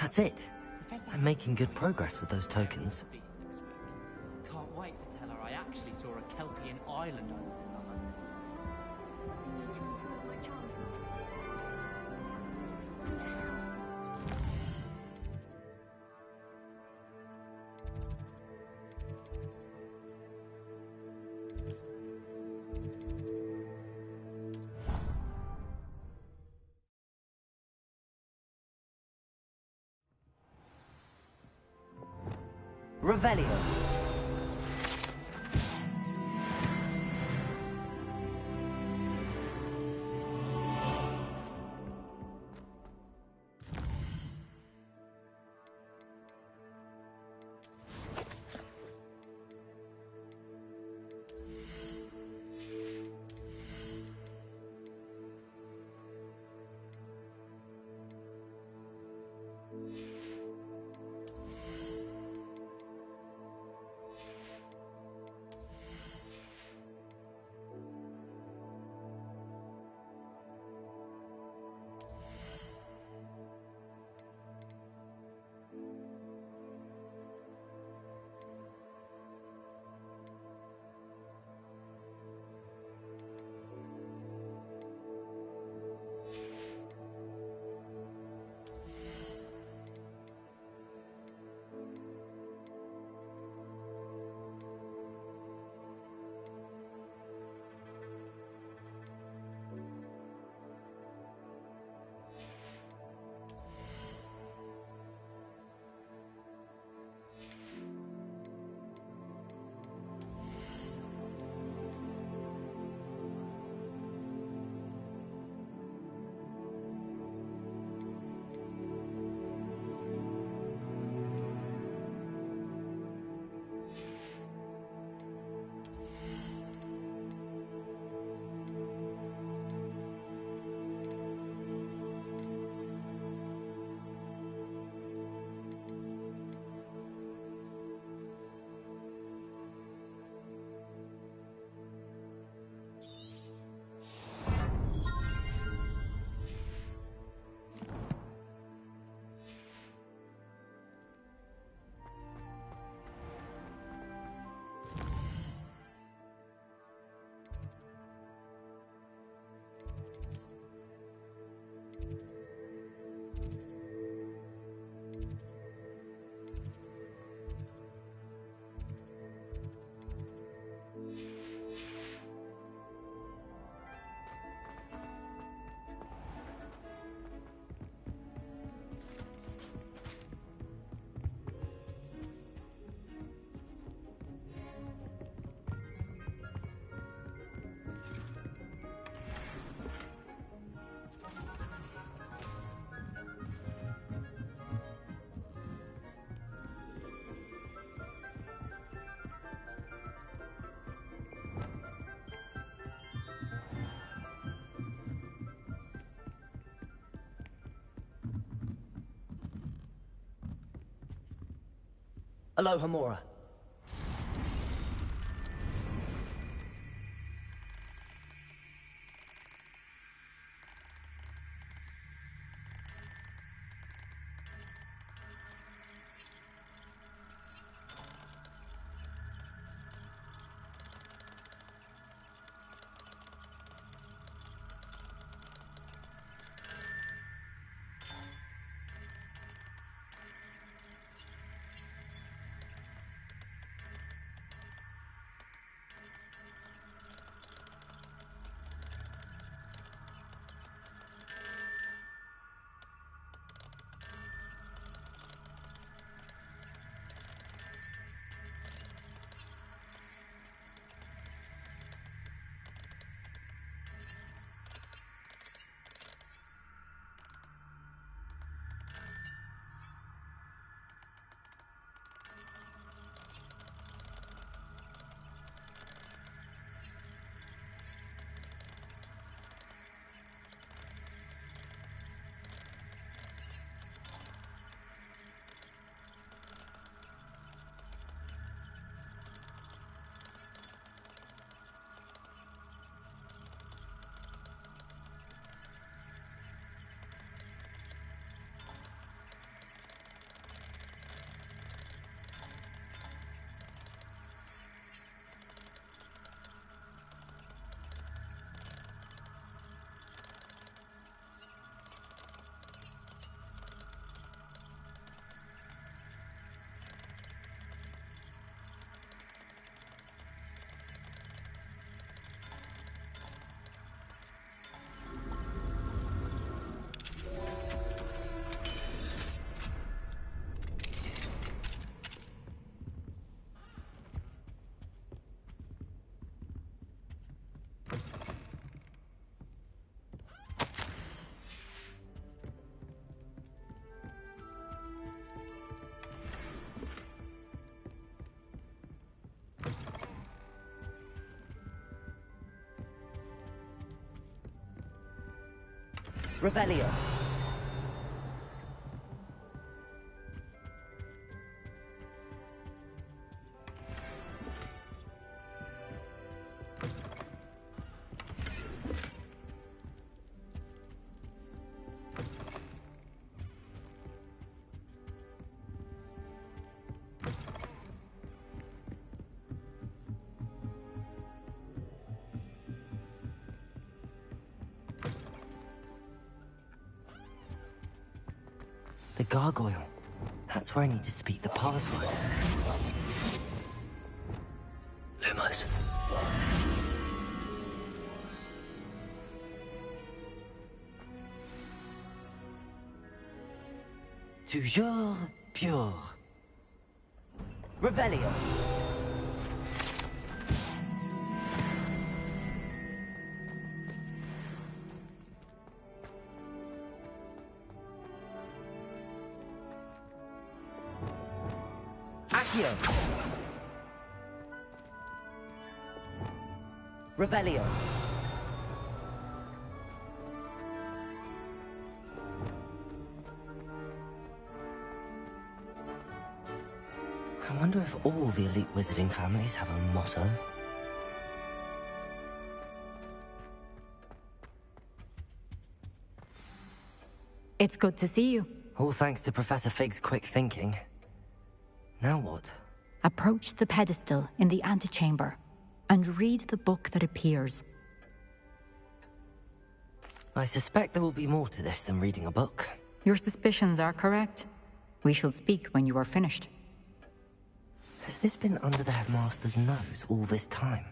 That's it. I'm making good progress with those tokens. Can't wait to tell her I actually saw a Kelpian island over the summer. Revelio. Aloha Mora. Revelio. The gargoyle. That's where I need to speak the password. Lumos. Toujours pure. Revelio. Revelio. I wonder if all the elite wizarding families have a motto. It's good to see you. All thanks to Professor Fig's quick thinking. Now what? Approach the pedestal in the antechamber and read the book that appears. I suspect there will be more to this than reading a book. Your suspicions are correct. We shall speak when you are finished. Has this been under the headmaster's nose all this time?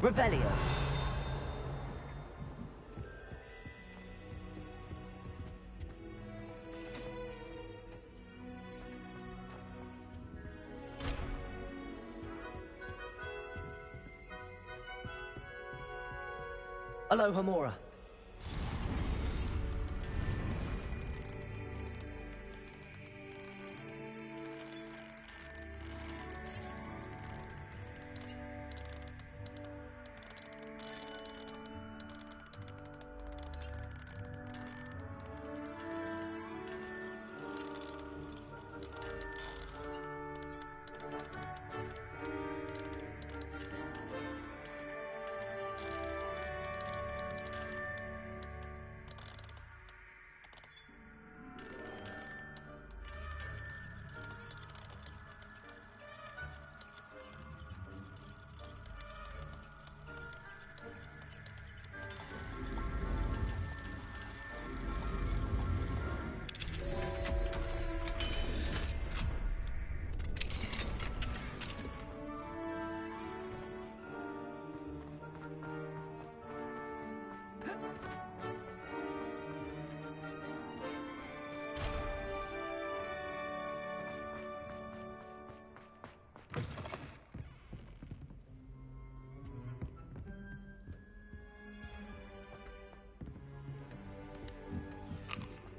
Revelio. Aloha Mora.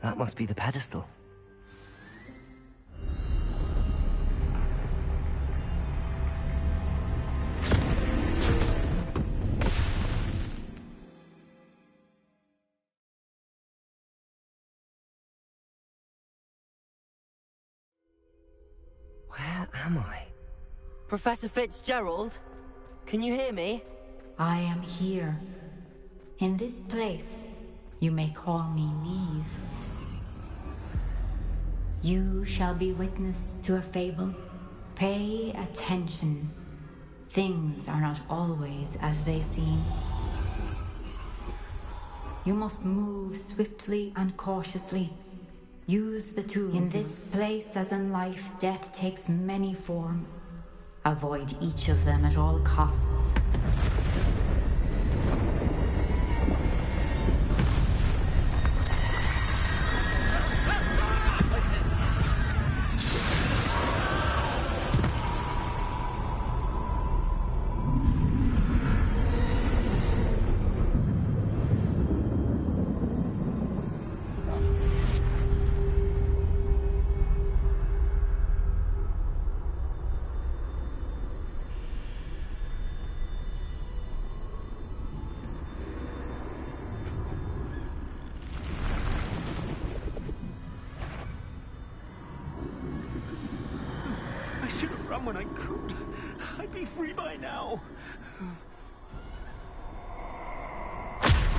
That must be the pedestal. Where am I? Professor Fitzgerald? Can you hear me? I am here. In this place, you may call me Neve. You shall be witness to a fable. Pay attention. Things are not always as they seem. You must move swiftly and cautiously. Use the tools. In this place, as in life, death takes many forms. Avoid each of them at all costs. When I could, I'd be free by now.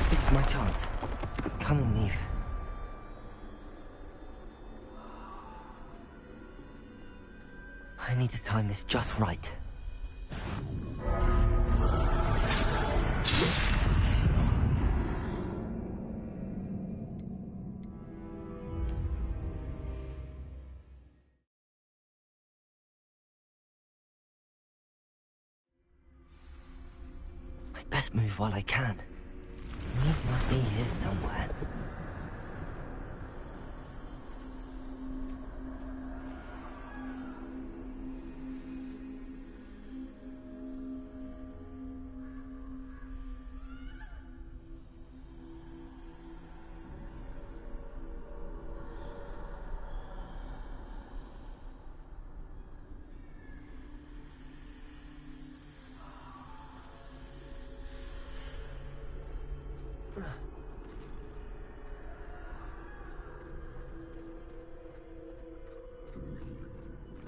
This is my chance. Come on, Neve. I need to time this just right. Best move while I can. Neve must be here somewhere.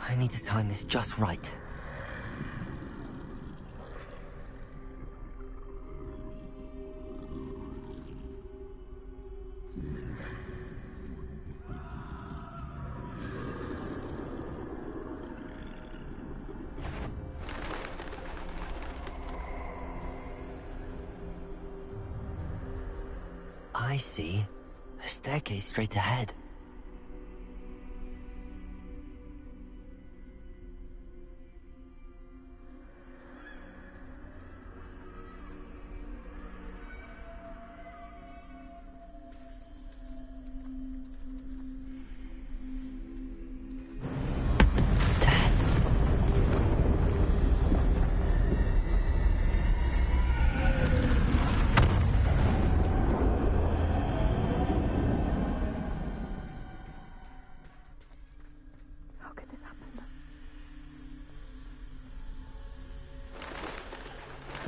I need to time this just right. I see. A staircase straight ahead.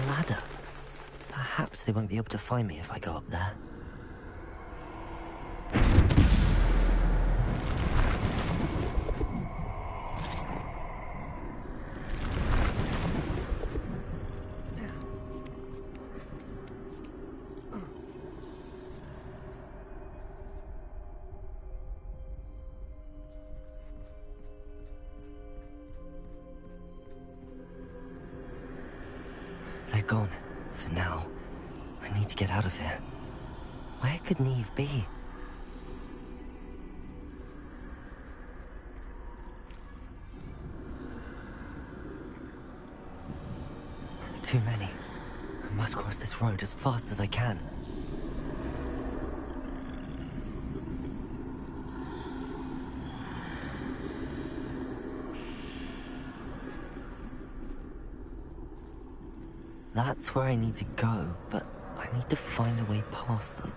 Ladder. Perhaps they won't be able to find me if I go up there. They're gone, for now. I need to get out of here. Where could Neve be? Too many. I must cross this road as fast as I can. That's where I need to go, but I need to find a way past them.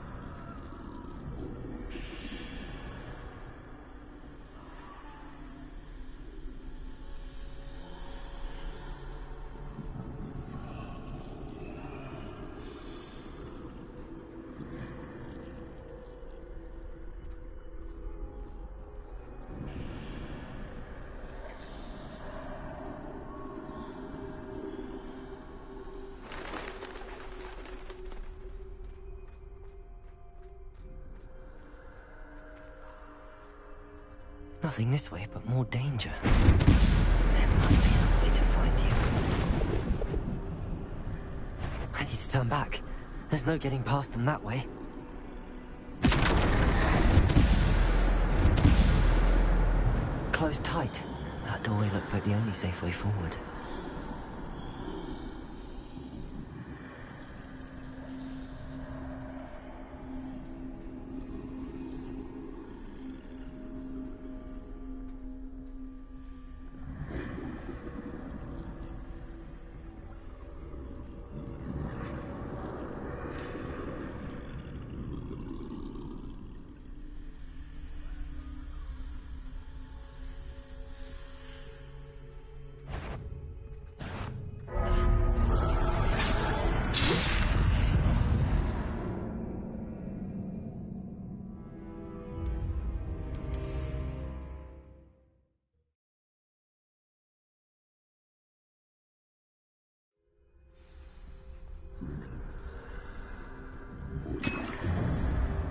Nothing this way, but more danger. There must be another way to find you. I need to turn back. There's no getting past them that way. Close tight. That doorway looks like the only safe way forward.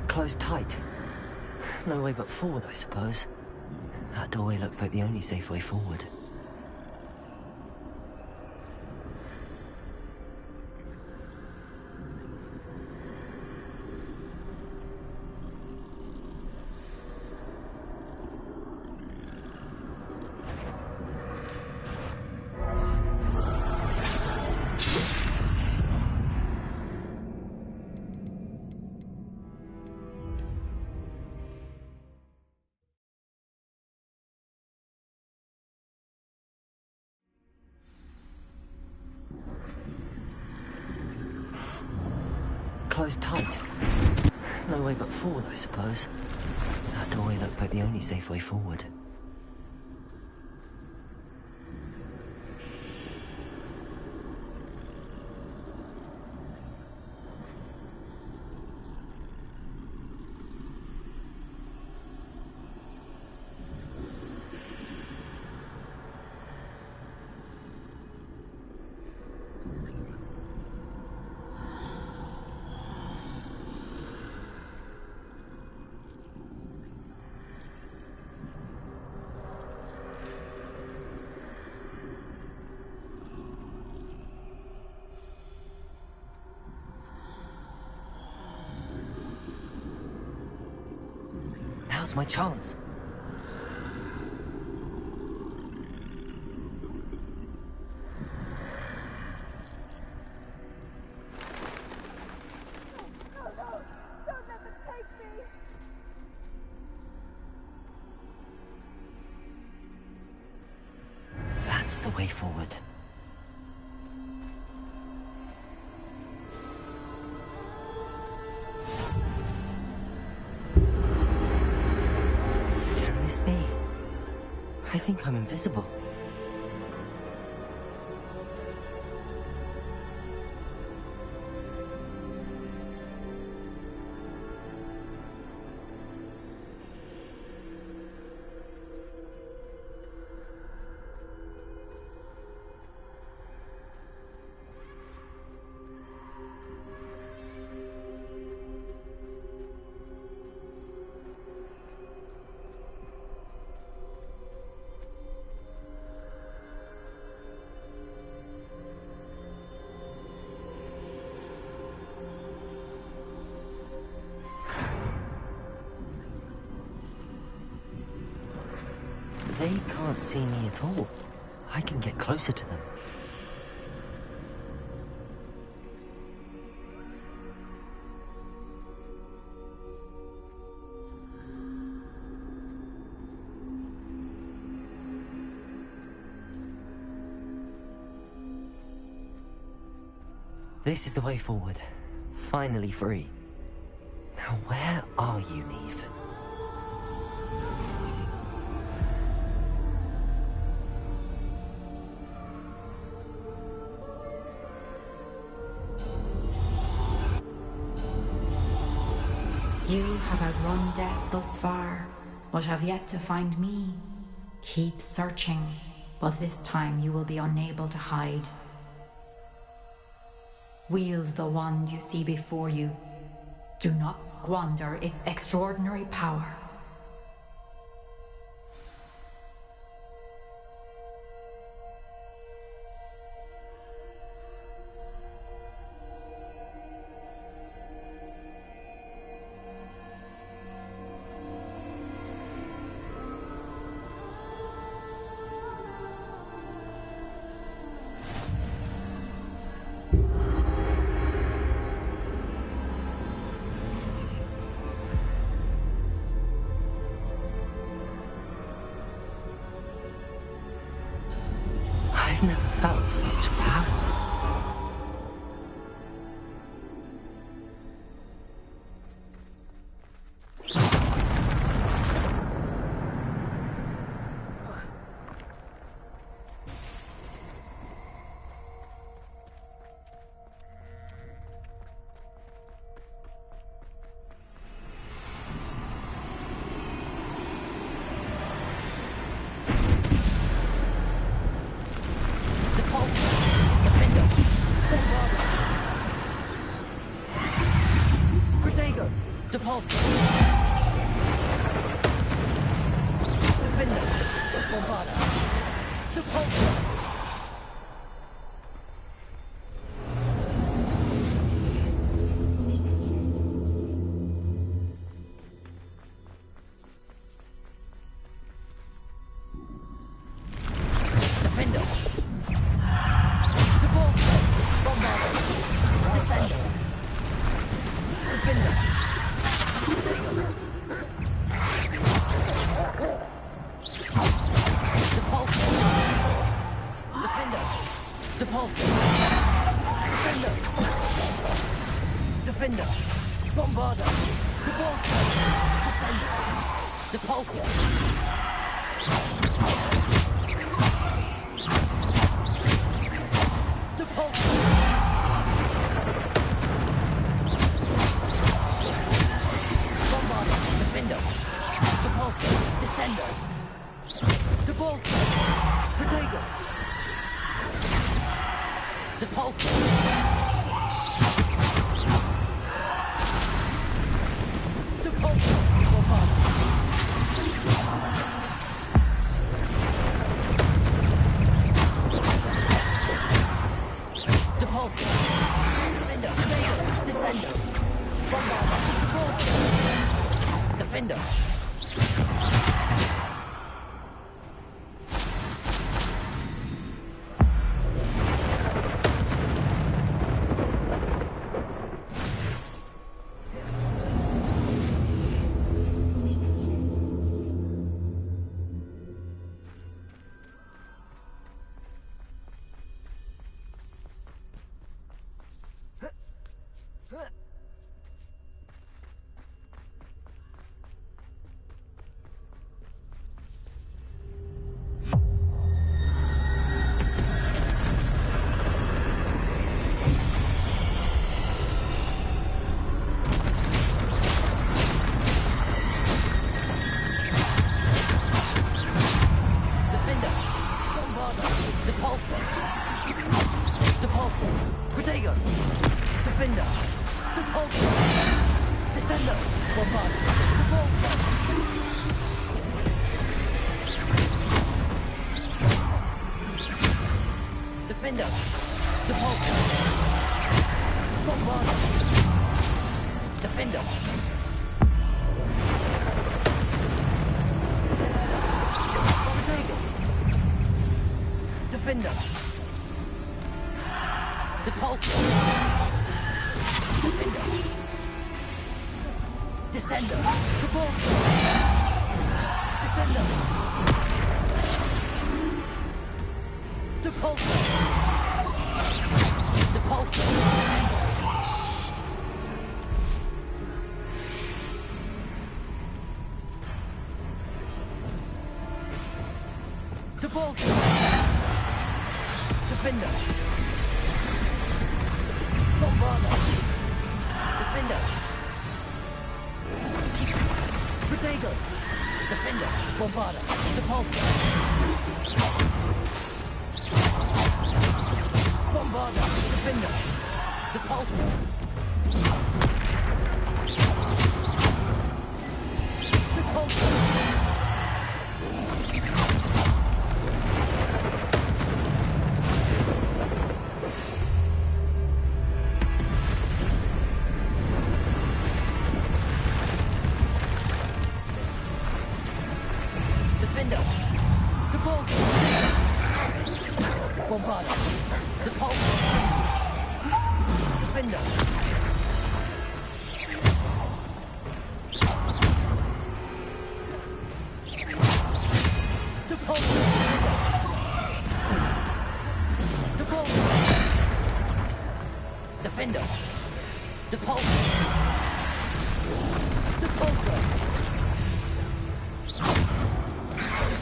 Closed tight. No way but forward, I suppose. That doorway looks like the only safe way forward. Closed tight. No way but forward, I suppose. That doorway looks like the only safe way forward. Now's my chance. That's the way forward. I think I'm invisible. They can't see me at all. I can get closer to them. This is the way forward. Finally free. Now where are you, Neve? You have outrun death thus far, but have yet to find me. Keep searching, but this time you will be unable to hide. Wield the wand you see before you. Do not squander its extraordinary power. never felt such power.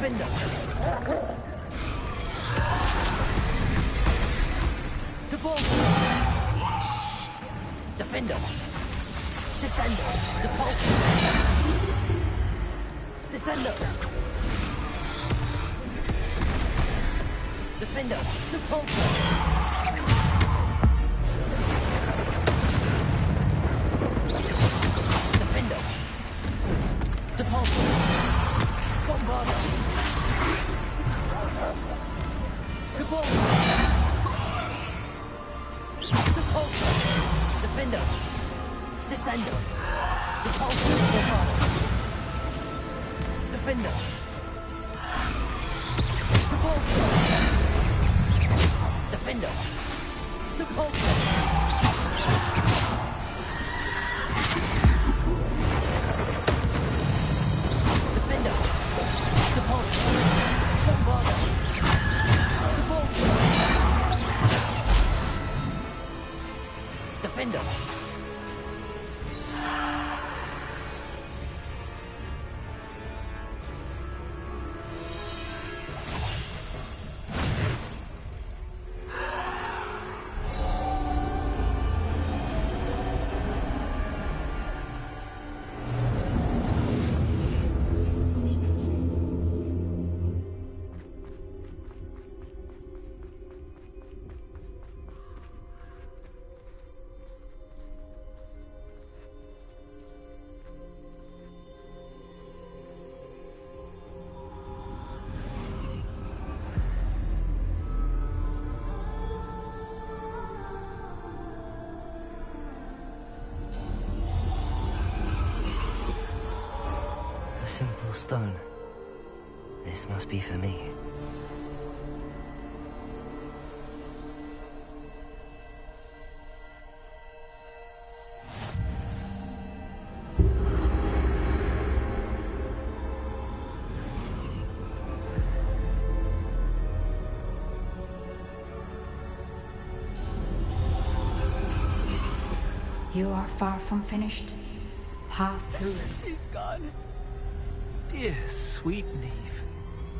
Defender! Depulsor! Defender! Descender! Depulsor! Descender! Defender! Depulsor! Defender! Depulsor! Bombarder! Depulsor! Depulsor! Defender! Descender! Depulsor! Bombarder! Defender! Depulsor! Defender! Depulsor! Defender! Depulsor! Bombarder! Depulsor! Defender! A simple stone. This must be for me. You are far from finished. Pass through. She's gone. Dear, sweet Neve.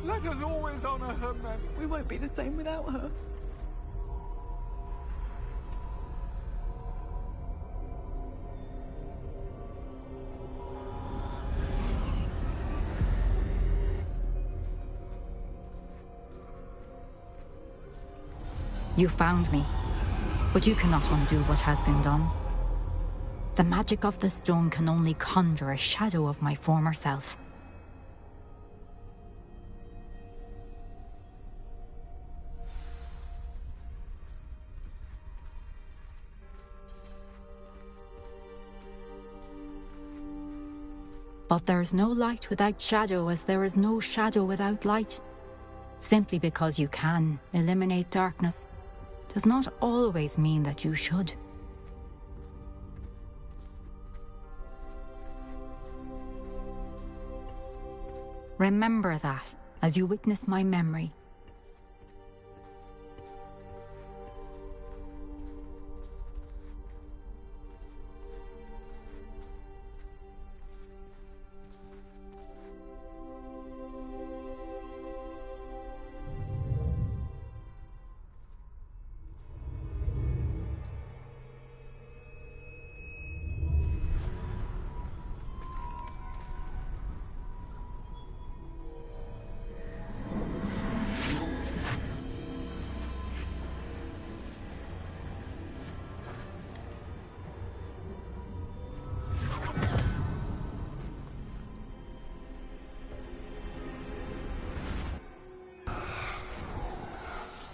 Let us always honor her memory. We won't be the same without her. You found me, but you cannot undo what has been done. The magic of the stone can only conjure a shadow of my former self. But there is no light without shadow, as there is no shadow without light. Simply because you can eliminate darkness does not always mean that you should. Remember that as you witness my memory.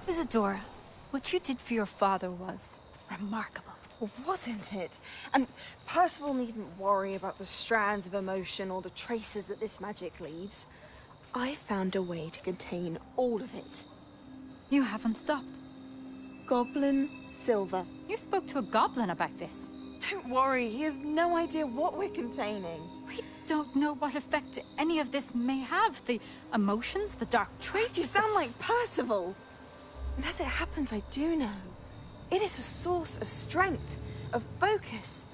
Isadora, what you did for your father was remarkable. Wasn't it? And Percival needn't worry about the strands of emotion or the traces that this magic leaves. I found a way to contain all of it. You haven't stopped. Goblin Silver. You spoke to a goblin about this. Don't worry, he has no idea what we're containing. We don't know what effect any of this may have. The emotions, the dark traits. You sound like Percival. And as it happens, I do know. It is a source of strength, of focus.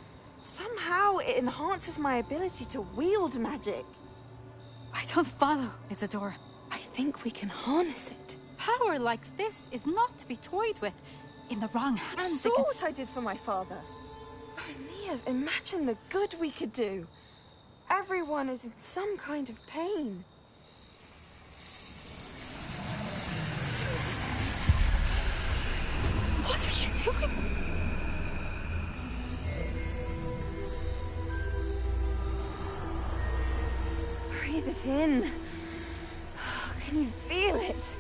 Somehow it enhances my ability to wield magic. I don't follow, Isadora. I think we can harness it. Power like this is not to be toyed with. In the wrong hands, You saw what I did for my father. Oh, Neve, imagine the good we could do. Everyone is in some kind of pain. What are you doing? Breathe it in. Can you feel it?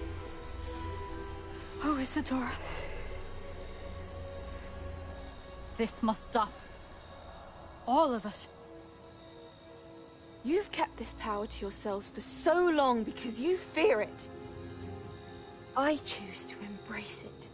Oh, Isadora. This must stop. All of it. You've kept this power to yourselves for so long because you fear it. I choose to embrace it.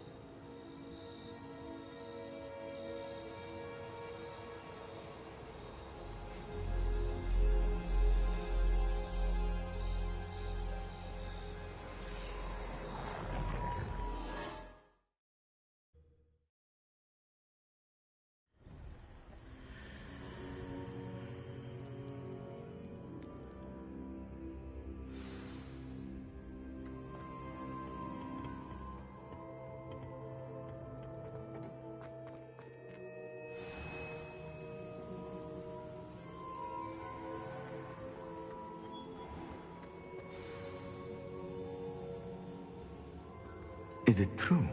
Is it true?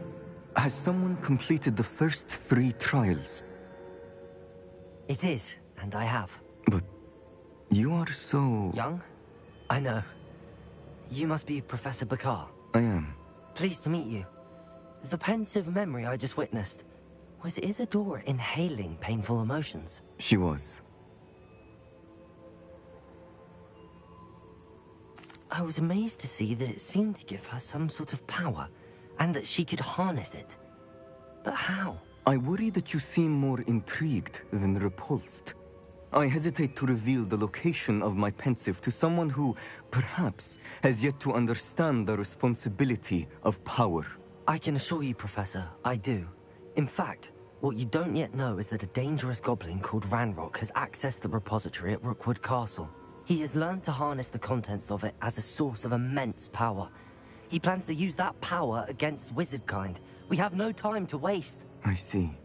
Has someone completed the first 3 trials? It is, and I have. But you are so... Young? I know. You must be Professor Bakar. I am. Pleased to meet you. The pensive memory I just witnessed, was Isadora inhaling painful emotions? She was. I was amazed to see that it seemed to give her some sort of power, and that she could harness it. But how? I worry that you seem more intrigued than repulsed. I hesitate to reveal the location of my pensive to someone who, perhaps, has yet to understand the responsibility of power. I can assure you, Professor, I do. In fact, what you don't yet know is that a dangerous goblin called Ranrock has accessed the repository at Rookwood Castle. He has learned to harness the contents of it as a source of immense power. He plans to use that power against wizardkind. We have no time to waste. I see.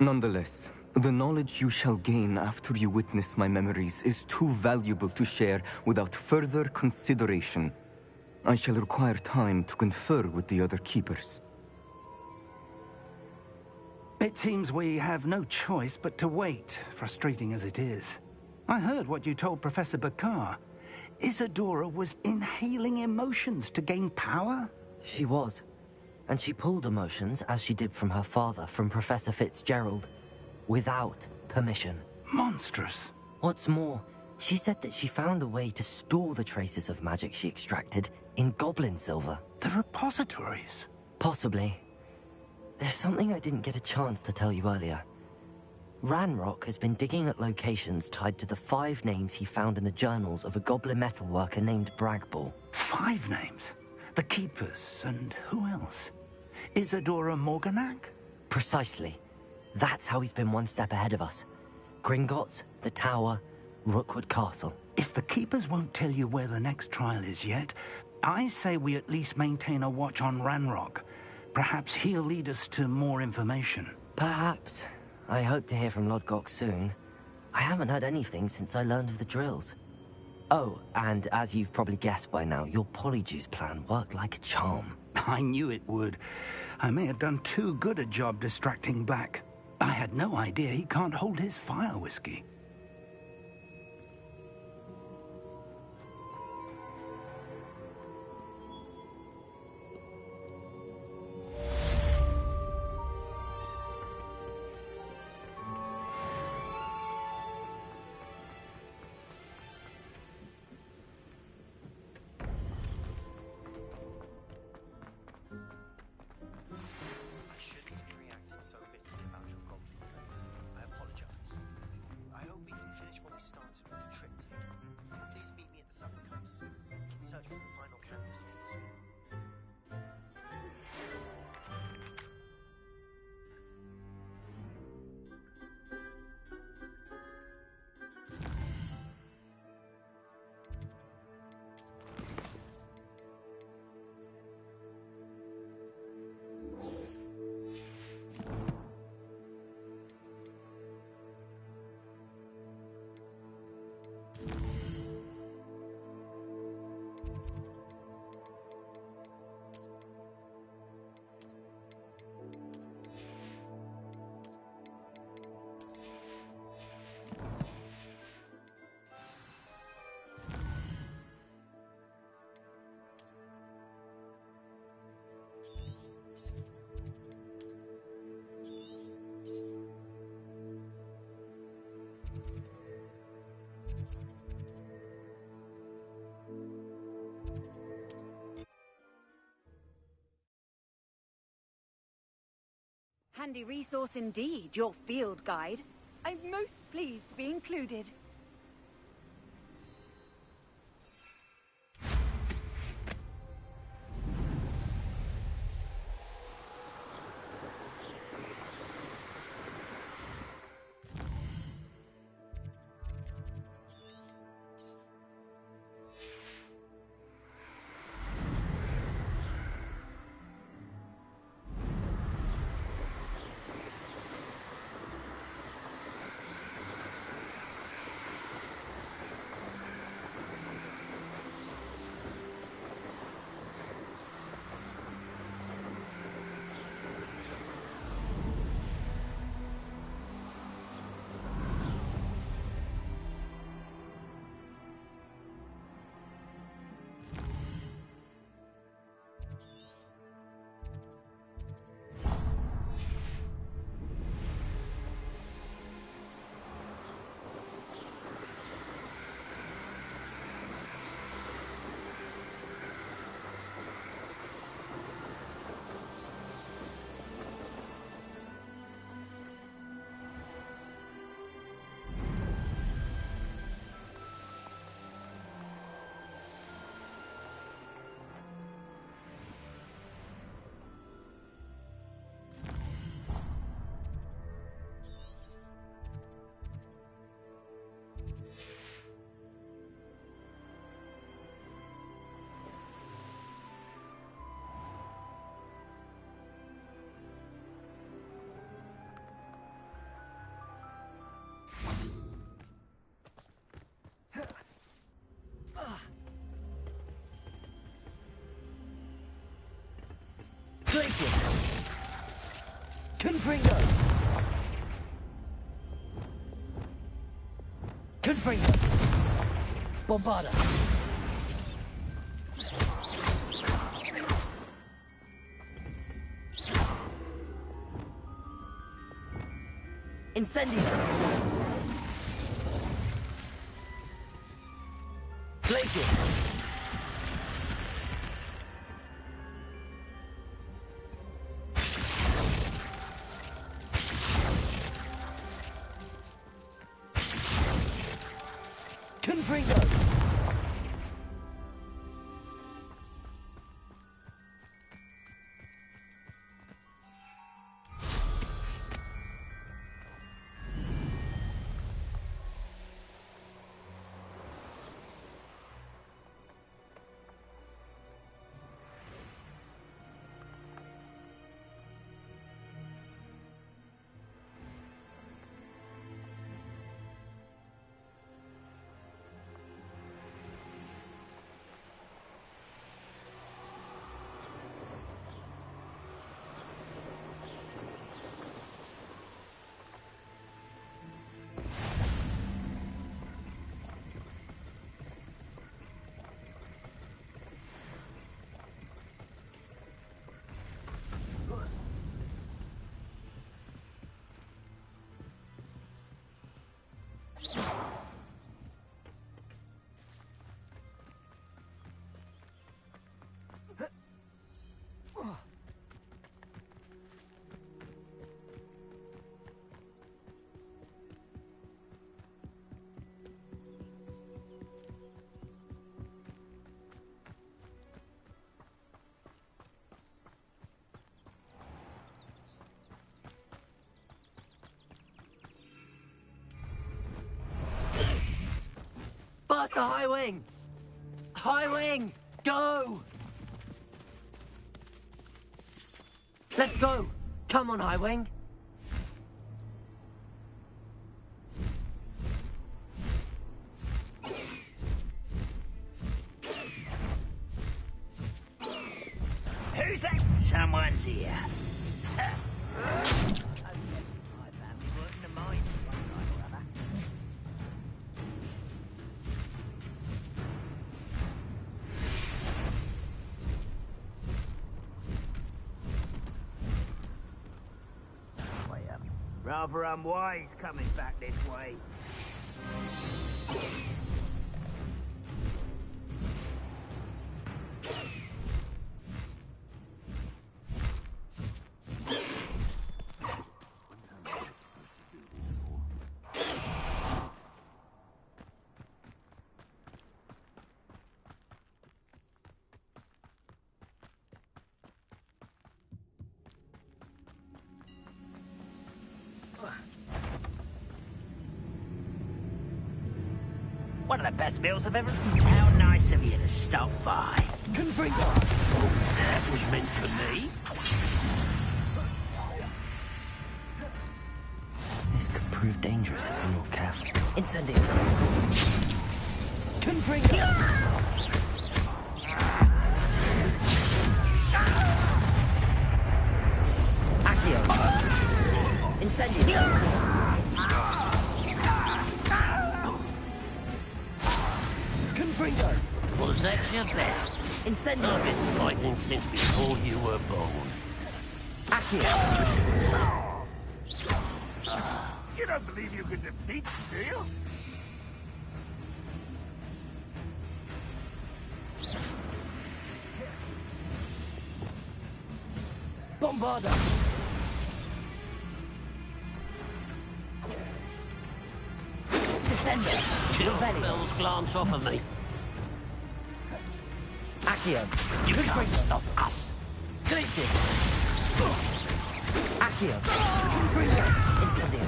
Nonetheless, the knowledge you shall gain after you witness my memories is too valuable to share without further consideration. I shall require time to confer with the other keepers. It seems we have no choice but to wait, frustrating as it is. I heard what you told Professor Bakar. Isadora was inhaling emotions to gain power? She was. And she pulled emotions, as she did from her father, from Professor Fitzgerald, without permission. Monstrous. What's more, she said that she found a way to store the traces of magic she extracted in goblin silver. The repositories? Possibly. There's something I didn't get a chance to tell you earlier. Ranrock has been digging at locations tied to the 5 names he found in the journals of a goblin metalworker named Bragball. 5 names? The Keepers, and who else? Isadora Morganac? Precisely. That's how he's been one step ahead of us. Gringotts, the Tower, Rookwood Castle. If the Keepers won't tell you where the next trial is yet, I say we at least maintain a watch on Ranrock. Perhaps he'll lead us to more information. Perhaps. I hope to hear from Lodgok soon. I haven't heard anything since I learned of the drills. Oh, and as you've probably guessed by now, your Polyjuice plan worked like a charm. I knew it would. I may have done too good a job distracting Black. I had no idea he can't hold his fire whiskey. Handy resource indeed, your field guide. I'm most pleased to be included. Confringo! Confringo! Bombarda! Incendio! Glacius! Faster, High Wing! High Wing, go! Let's go! Come on, High Wing! Who's that? Someone's here. Rather unwise coming back this way. one of the best meals I've ever... How nice of you to stop by. Confringo! That was meant for me. This could prove dangerous if I'm not careful. Incendio! Confringo! Accio! Incendio! Confringo! Was that your best? Incendio! I've been fighting since before you were born. Accio! You don't believe you could defeat me, do you? Bombarda! Descender! Chill spells glance off of me. Accio! You can't stop us. Glacius! Accio! Incendio!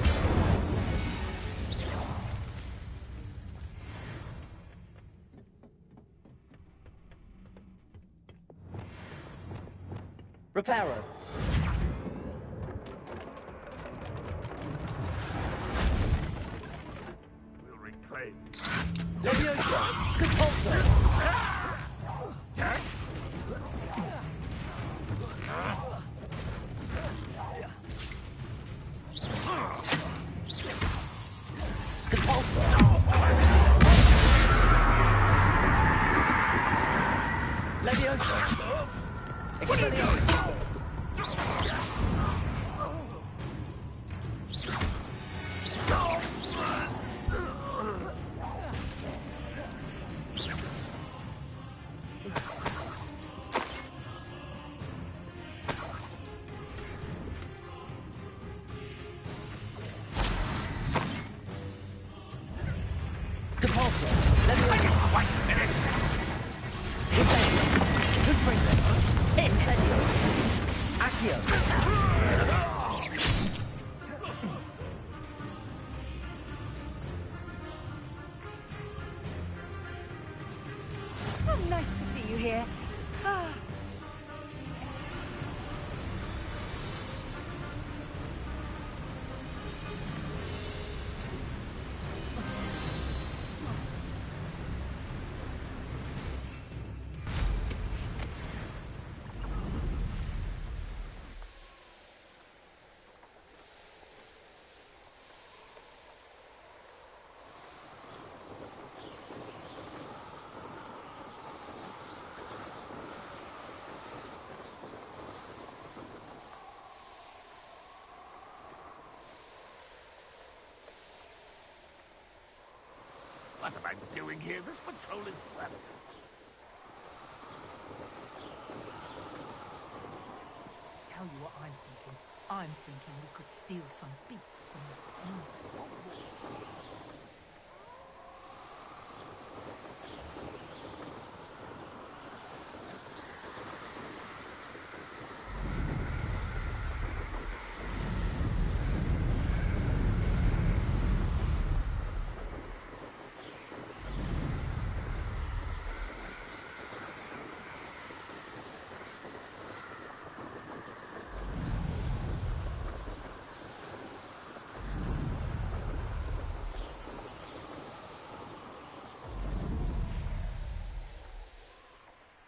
Reparo! We'll reclaim. Leviosa! Catapulta! Leviosa! Expelliarmus! Oh, nice to see you here. Ah. What am I doing here? This patrol is fun. Tell you what I'm thinking. I'm thinking we could steal some beef from the Queen of Hogwarts.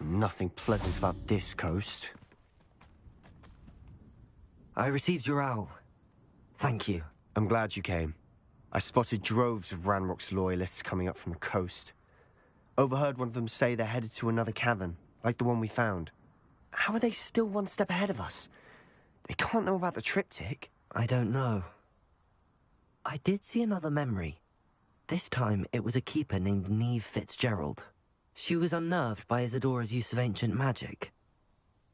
Nothing pleasant about this coast. I received your owl. Thank you. I'm glad you came. I spotted droves of Ranrock's loyalists coming up from the coast. Overheard one of them say they're headed to another cavern, like the one we found. How are they still one step ahead of us? They can't know about the triptych. I don't know. I did see another memory. This time, it was a keeper named Neve Fitzgerald. She was unnerved by Isadora's use of ancient magic.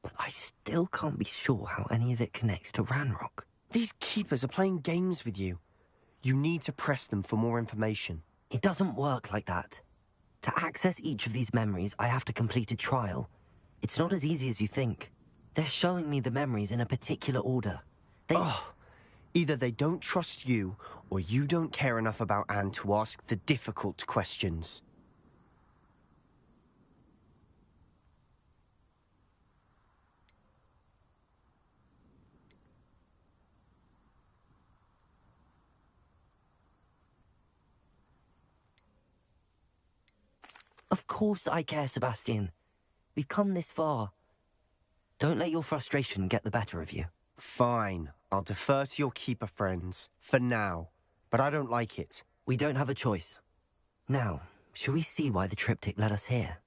But I still can't be sure how any of it connects to Ranrock. These keepers are playing games with you. You need to press them for more information. It doesn't work like that. To access each of these memories, I have to complete a trial. It's not as easy as you think. They're showing me the memories in a particular order. Oh, Either they don't trust you, or you don't care enough about Anne to ask the difficult questions. Of course I care, Sebastian. We've come this far. Don't let your frustration get the better of you. Fine. I'll defer to your keeper friends, for now. But I don't like it. We don't have a choice. Now, shall we see why the triptych led us here?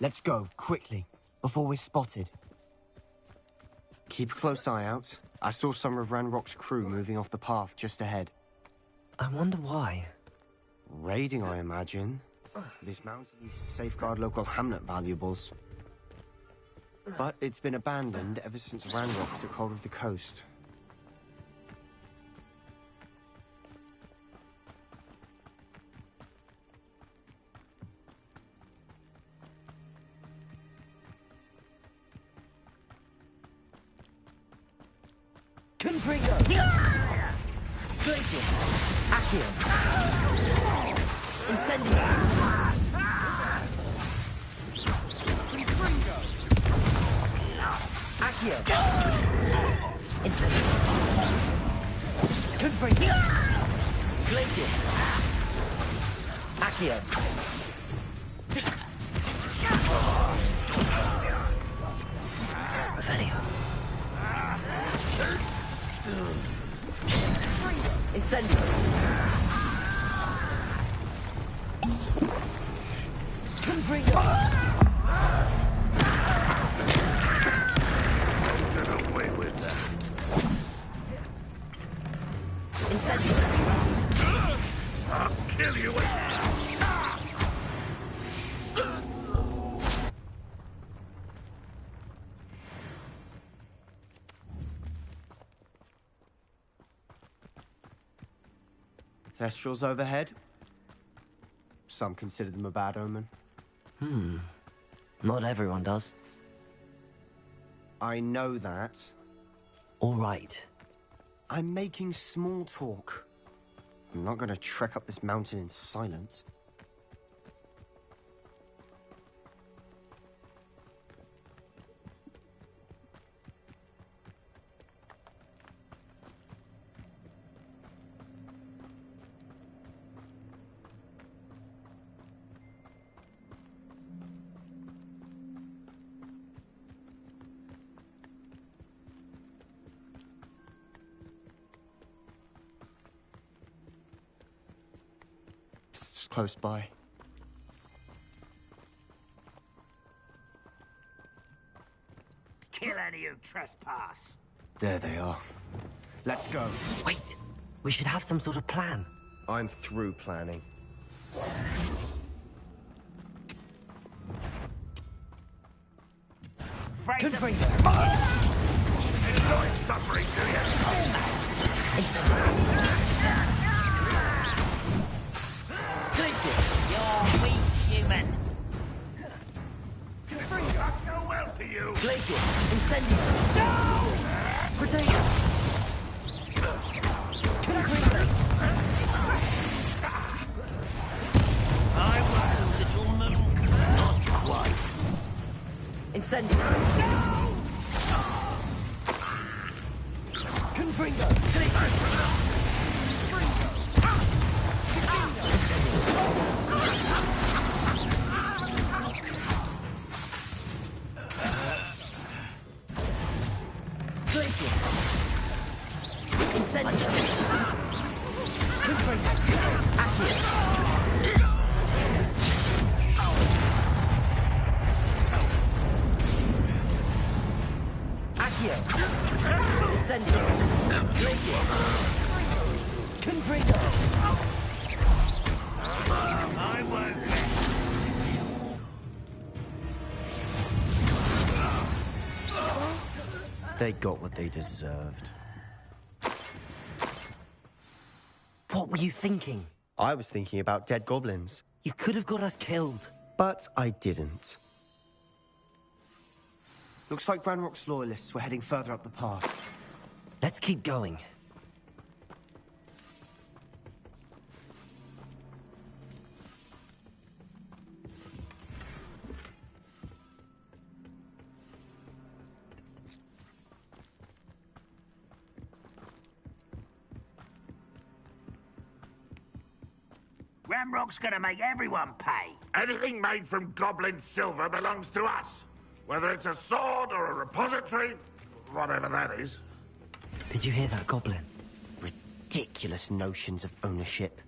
Let's go, quickly, before we're spotted. Keep a close eye out. I saw some of Ranrock's crew moving off the path just ahead. I wonder why. Raiding, I imagine. This mountain used to safeguard local hamlet valuables. But it's been abandoned ever since Ranrock took hold of the coast. Confringo! Glacier! Accio! Incendio! Accio! Incendio! Confringo! Glacier! Accio! Revelio! Incendio! Confringo! Get away with that. Incendio! I'll kill you. Thestrals overhead. Some consider them a bad omen. Not everyone does. I know that. All right. I'm making small talk. I'm not going to trek up this mountain in silence. Close by. Kill any who trespass. There they are. Let's go. Wait, we should have some sort of plan. I'm through planning. Confringo! Enjoy suffering, do you? You're weak, human. Not go well for you. Glacier! Incendio! No! Potato! Confringo! I was a little monk, not quite. Incendio! No! Confringo! Glacier! They got what they deserved. What were you thinking? I was thinking about dead goblins. You could have got us killed. But I didn't. Looks like Ranrock's loyalists were heading further up the path. Let's keep going. Ramrock's gonna make everyone pay. Anything made from goblin silver belongs to us. Whether it's a sword or a repository, whatever that is. Did you hear that, Goblin? Ridiculous notions of ownership.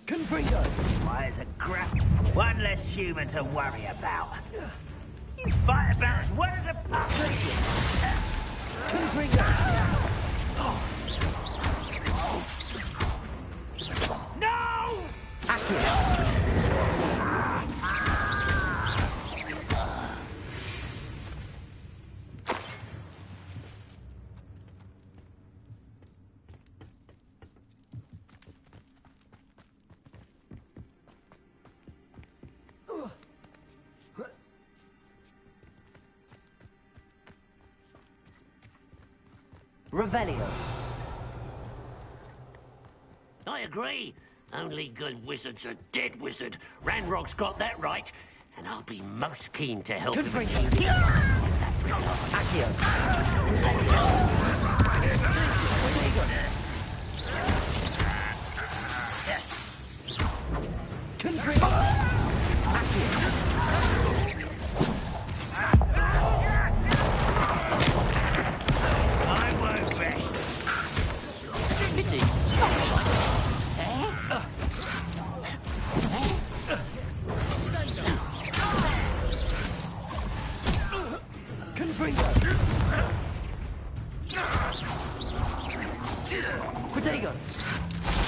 Confringo! Why, it's a grab. One less human to worry about. You fight about as well as a puppet. Confringo! No! Revelio. I agree. Only good wizard's a dead wizard. Ranrock's got that right, and I'll be most keen to help him achieve it. Accio. I won't rest. Pity. Protego!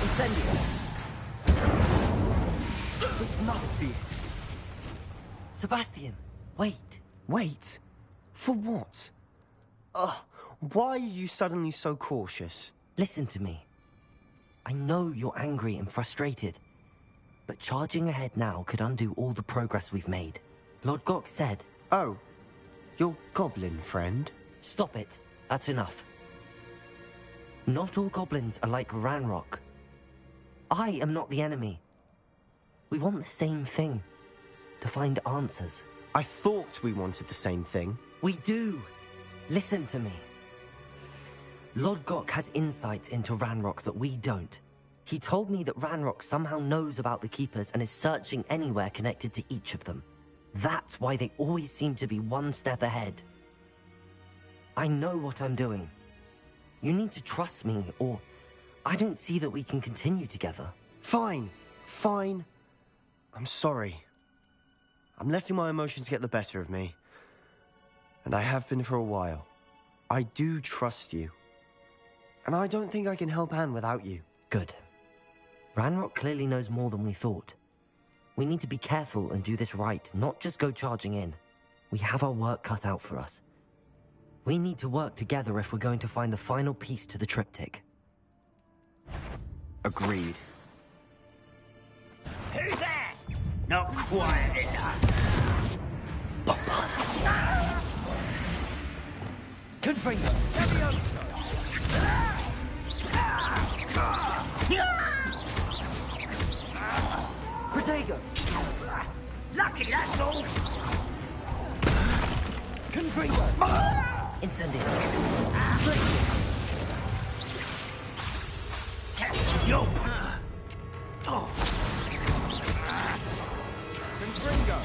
Incendio! This must be it. Sebastian, wait. Wait? For what? Why are you suddenly so cautious? Listen to me. I know you're angry and frustrated, but charging ahead now could undo all the progress we've made. Lord Gok said... Oh, your goblin friend? Stop it. That's enough. Not all goblins are like Ranrock. I am not the enemy. We want the same thing. To find answers. I thought we wanted the same thing. We do. Listen to me. Lord Gok has insights into Ranrock that we don't. He told me that Ranrock somehow knows about the Keepers and is searching anywhere connected to each of them. That's why they always seem to be one step ahead. I know what I'm doing. You need to trust me, or I don't see that we can continue together. Fine. Fine. I'm sorry. I'm letting my emotions get the better of me. And I have been for a while. I do trust you. And I don't think I can help Anne without you. Good. Ranrock clearly knows more than we thought. We need to be careful and do this right, not just go charging in. We have our work cut out for us. We need to work together if we're going to find the final piece to the triptych. Agreed. Who's that? Not quiet enough. Confringo! Protego! Lucky, that's all. Confringo! Incendio! Yo! Confringo!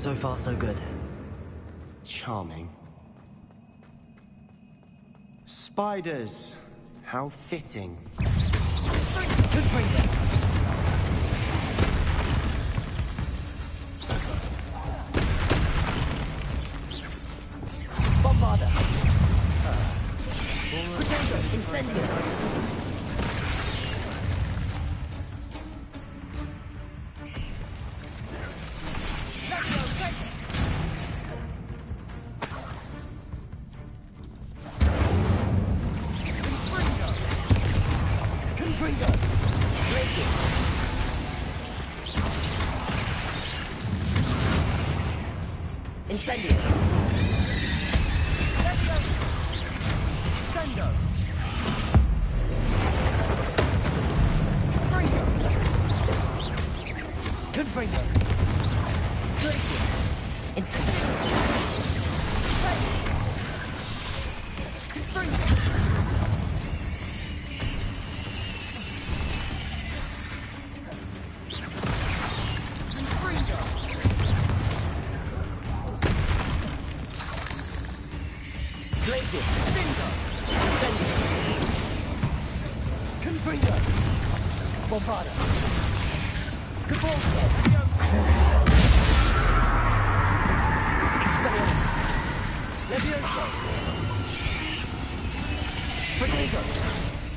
So far, so good. Charming. Spiders. How fitting. Bombarder. Potato. Incendio. Incendio. Sendo. Confringo. Glacier. Incendio. Confringo. Glacier. Bingo. Incendio. Confringo. Bombarda. Cabalzo. Expelliarmus. Levioso. Protego.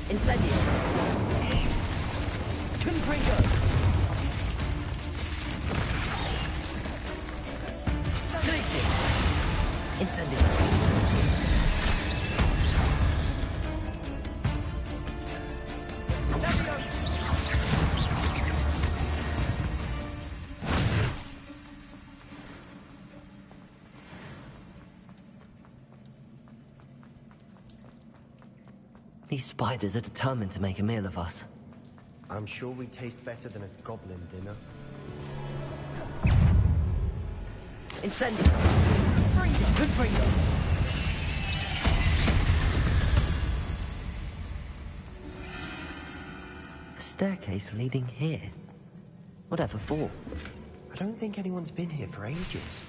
Incendio. Confringo. Glacier. Incendio. These spiders are determined to make a meal of us. I'm sure we taste better than a goblin dinner. Incendio. Confringo. A staircase leading here. Whatever for? I don't think anyone's been here for ages.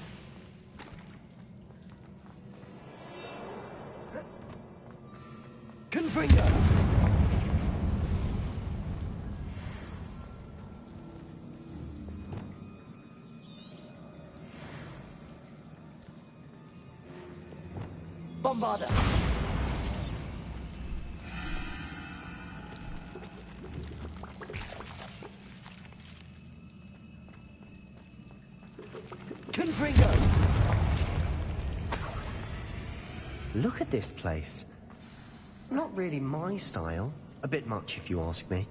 Confringo. Bombarda. Confringo. Look at this place. Not really my style. A bit much, if you ask me.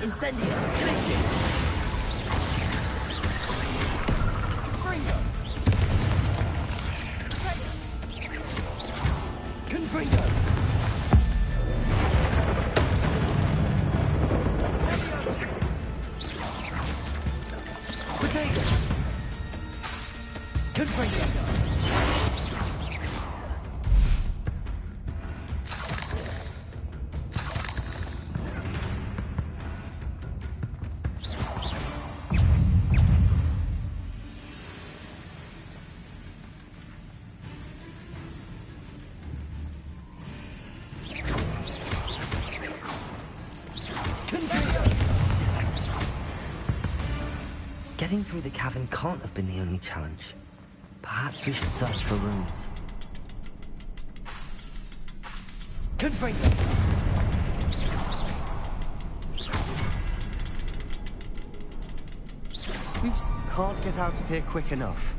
Incendio. Glacier. Confringo. Confringo. Potato. Confringo. Getting through the cavern can't have been the only challenge. Perhaps we should search for runes. Confringo! We can't get out of here quick enough.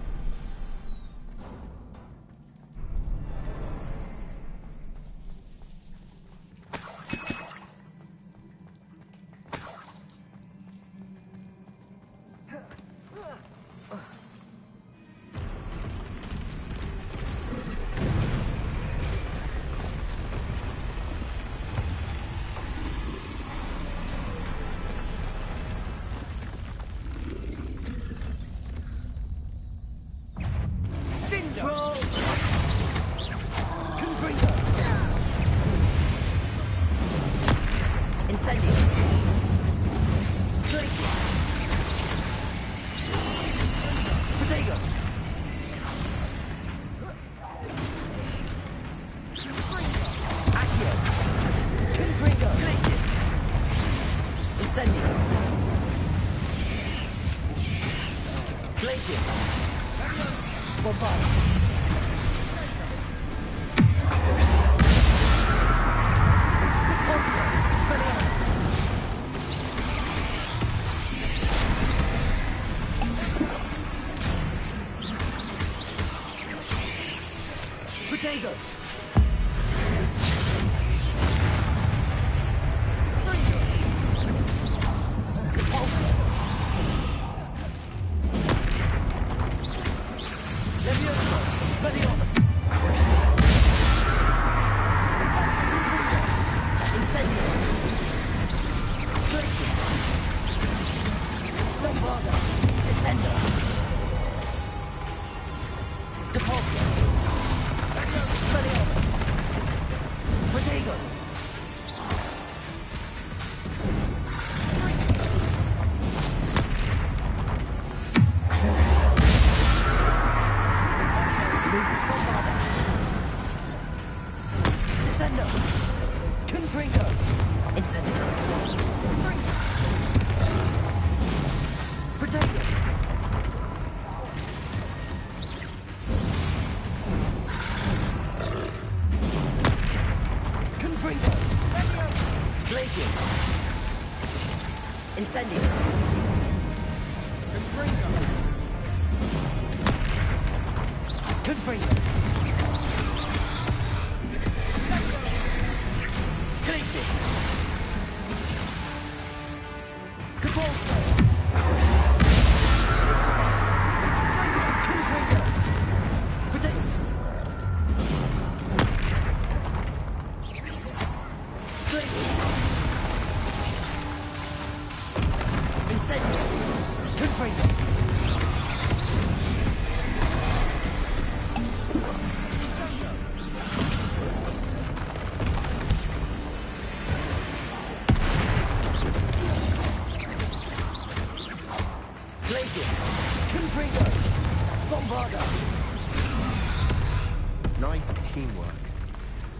Nice teamwork.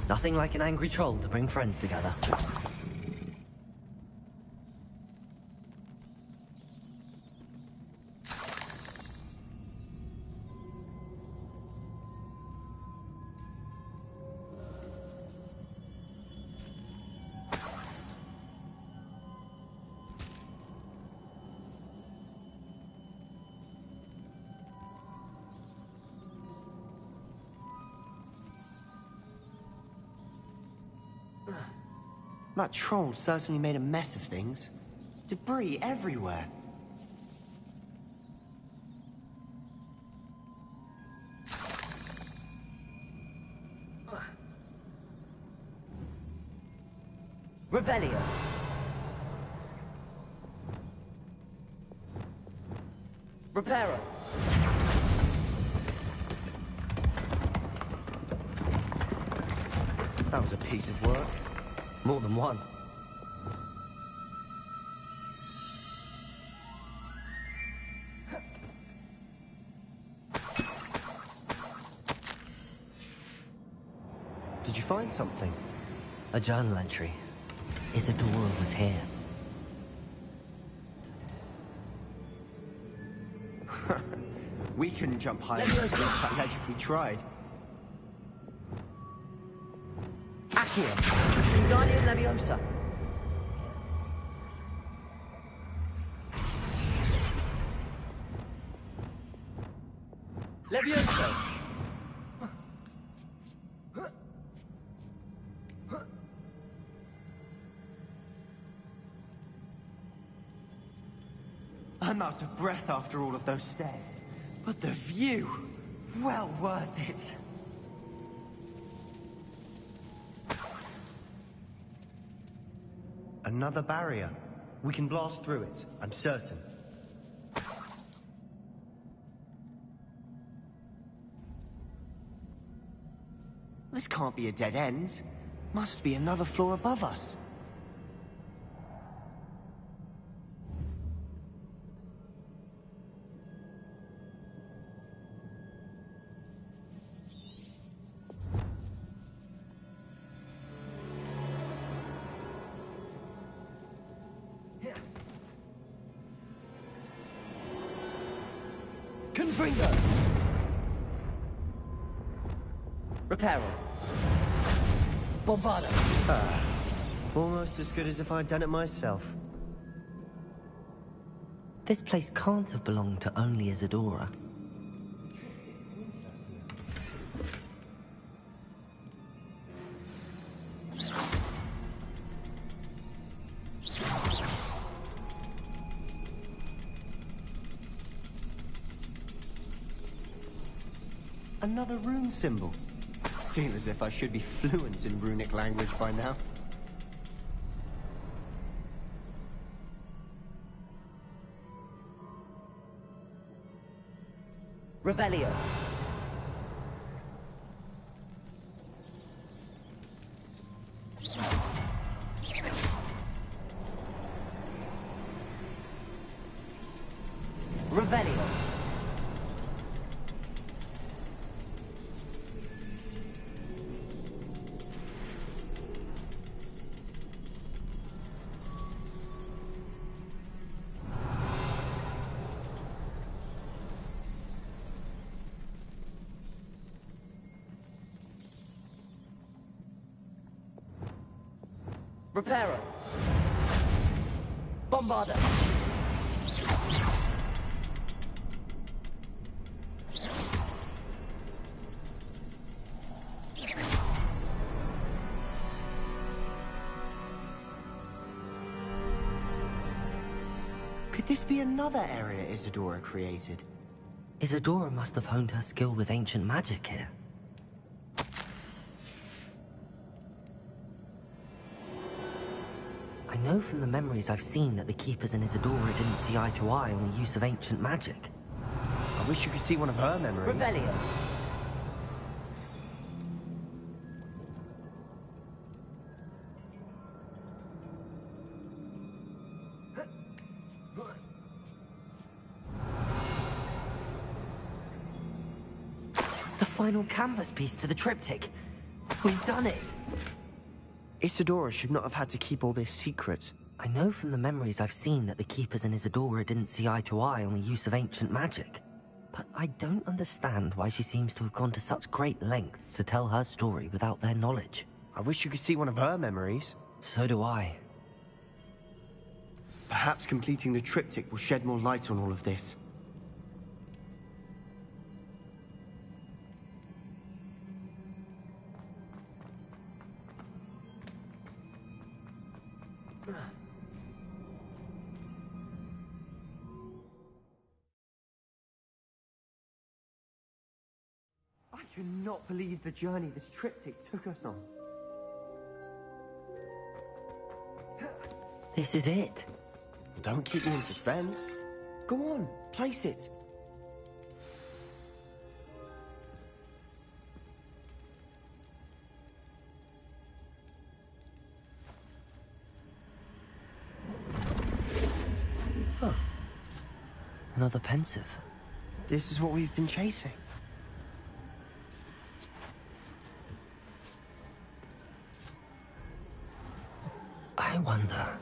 Nothing like an angry troll to bring friends together. That troll certainly made a mess of things. Debris everywhere. Revelio. Reparo. That was a piece of work. More than one. Did you find something? A journal entry. Isadora was here. We couldn't jump higher than that ledge if we tried. Accio! Wingardium Leviosa! Leviosa! I'm out of breath after all of those stairs. But the view! Well worth it! Another barrier. We can blast through it, I'm certain. This can't be a dead end. Must be another floor above us. Confringo! Reparo. Bombardo. Almost as good as if I'd done it myself. This place can't have belonged to only Isadora. Another rune symbol. Feel as if I should be fluent in runic language by now. Revelio. Revelio. Reparo. Bombardo. Could this be another area Isadora created? Isadora must have honed her skill with ancient magic here. I know from the memories I've seen that the Keepers and Isadora didn't see eye to eye on the use of ancient magic. I wish you could see one of her memories. Revelio. The final canvas piece to the triptych. We've done it! Isadora should not have had to keep all this secret. I know from the memories I've seen that the Keepers and Isadora didn't see eye to eye on the use of ancient magic. But I don't understand why she seems to have gone to such great lengths to tell her story without their knowledge. I wish you could see one of her memories. So do I. Perhaps completing the triptych will shed more light on all of this. I cannot believe the journey this triptych took us on. This is it. Don't keep me in suspense. Go on, place it. Huh. Another pensive. This is what we've been chasing. I wonder...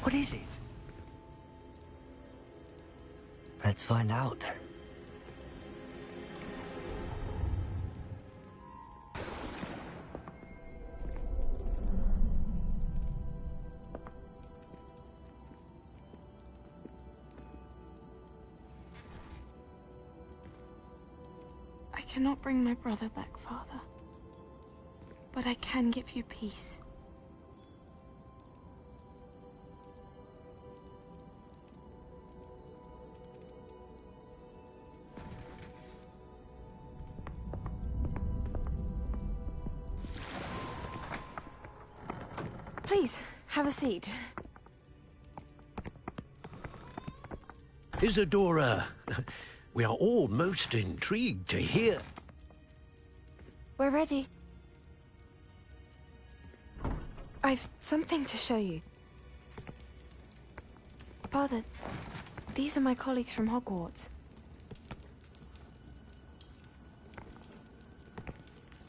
What is it? Let's find out. I cannot bring my brother back, Father. But I can give you peace. Please, have a seat. Isadora, we are all most intrigued to hear. We're ready. I've something to show you. Father, these are my colleagues from Hogwarts.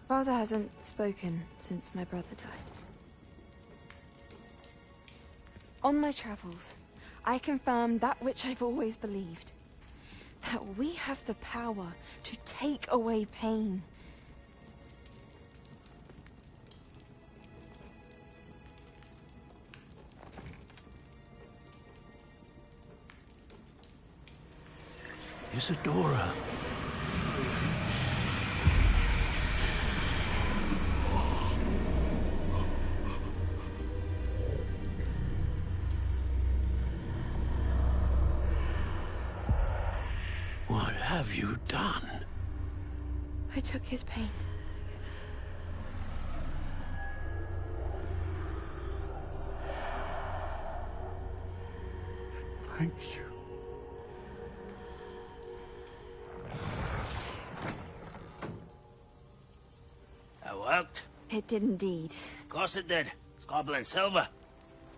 Father hasn't spoken since my brother died. On my travels, I confirmed that which I've always believed. That we have the power to take away pain. Isadora. What have you done? I took his pain. Thank you. That worked? It did indeed. Of course it did. It's goblin silver.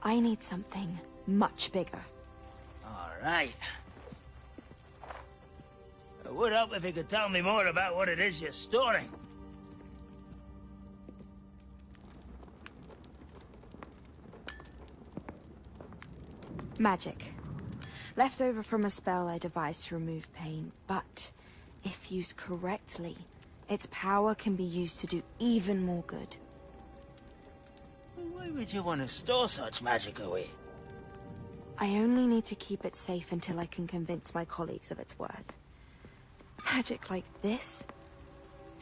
I need something much bigger. All right. It would help if you could tell me more about what it is you're storing. Magic. Left over from a spell I devised to remove pain, but if used correctly, its power can be used to do even more good. Why would you want to store such magic away? I only need to keep it safe until I can convince my colleagues of its worth. Magic like this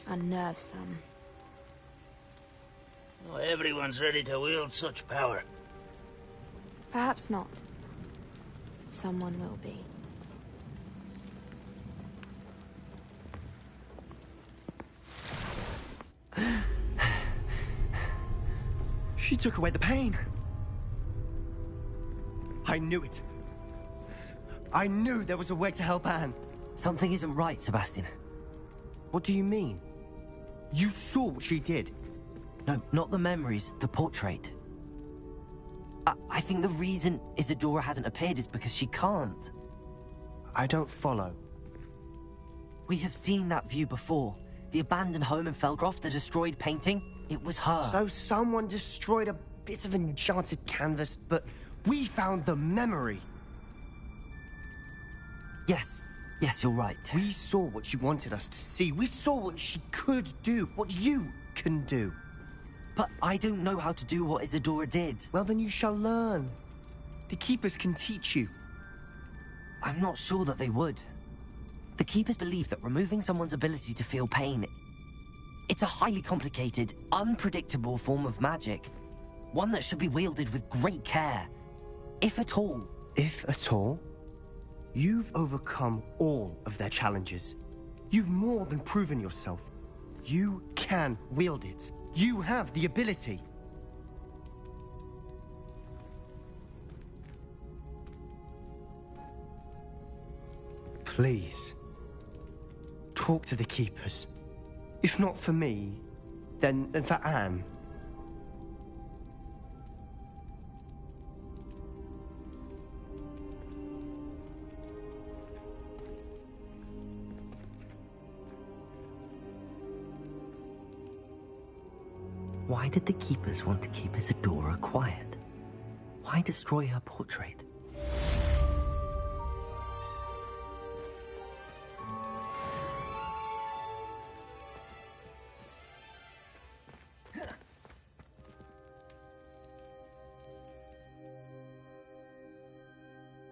unnerves some. Not everyone's ready to wield such power. Perhaps not. Someone will be. She took away the pain. I knew it. I knew there was a way to help Anne. Something isn't right, Sebastian. What do you mean? You saw what she did. No, not the memories, the portrait. I think the reason Isadora hasn't appeared is because she can't. I don't follow. We have seen that view before. The abandoned home in Felgroth, the destroyed painting. It was her. So someone destroyed a bit of enchanted canvas, but we found the memory. Yes, you're right. We saw what she wanted us to see. We saw what she could do, what you can do. But I don't know how to do what Isadora did. Well, then you shall learn. The Keepers can teach you. I'm not sure that they would. The Keepers believe that removing someone's ability to feel pain, it's a highly complicated, unpredictable form of magic. One that should be wielded with great care. If at all. If at all? You've overcome all of their challenges. You've more than proven yourself. You can wield it. You have the ability. Please, talk to the Keepers. If not for me, then for Anne. Why did the Keepers want to keep Isadora quiet? Why destroy her portrait?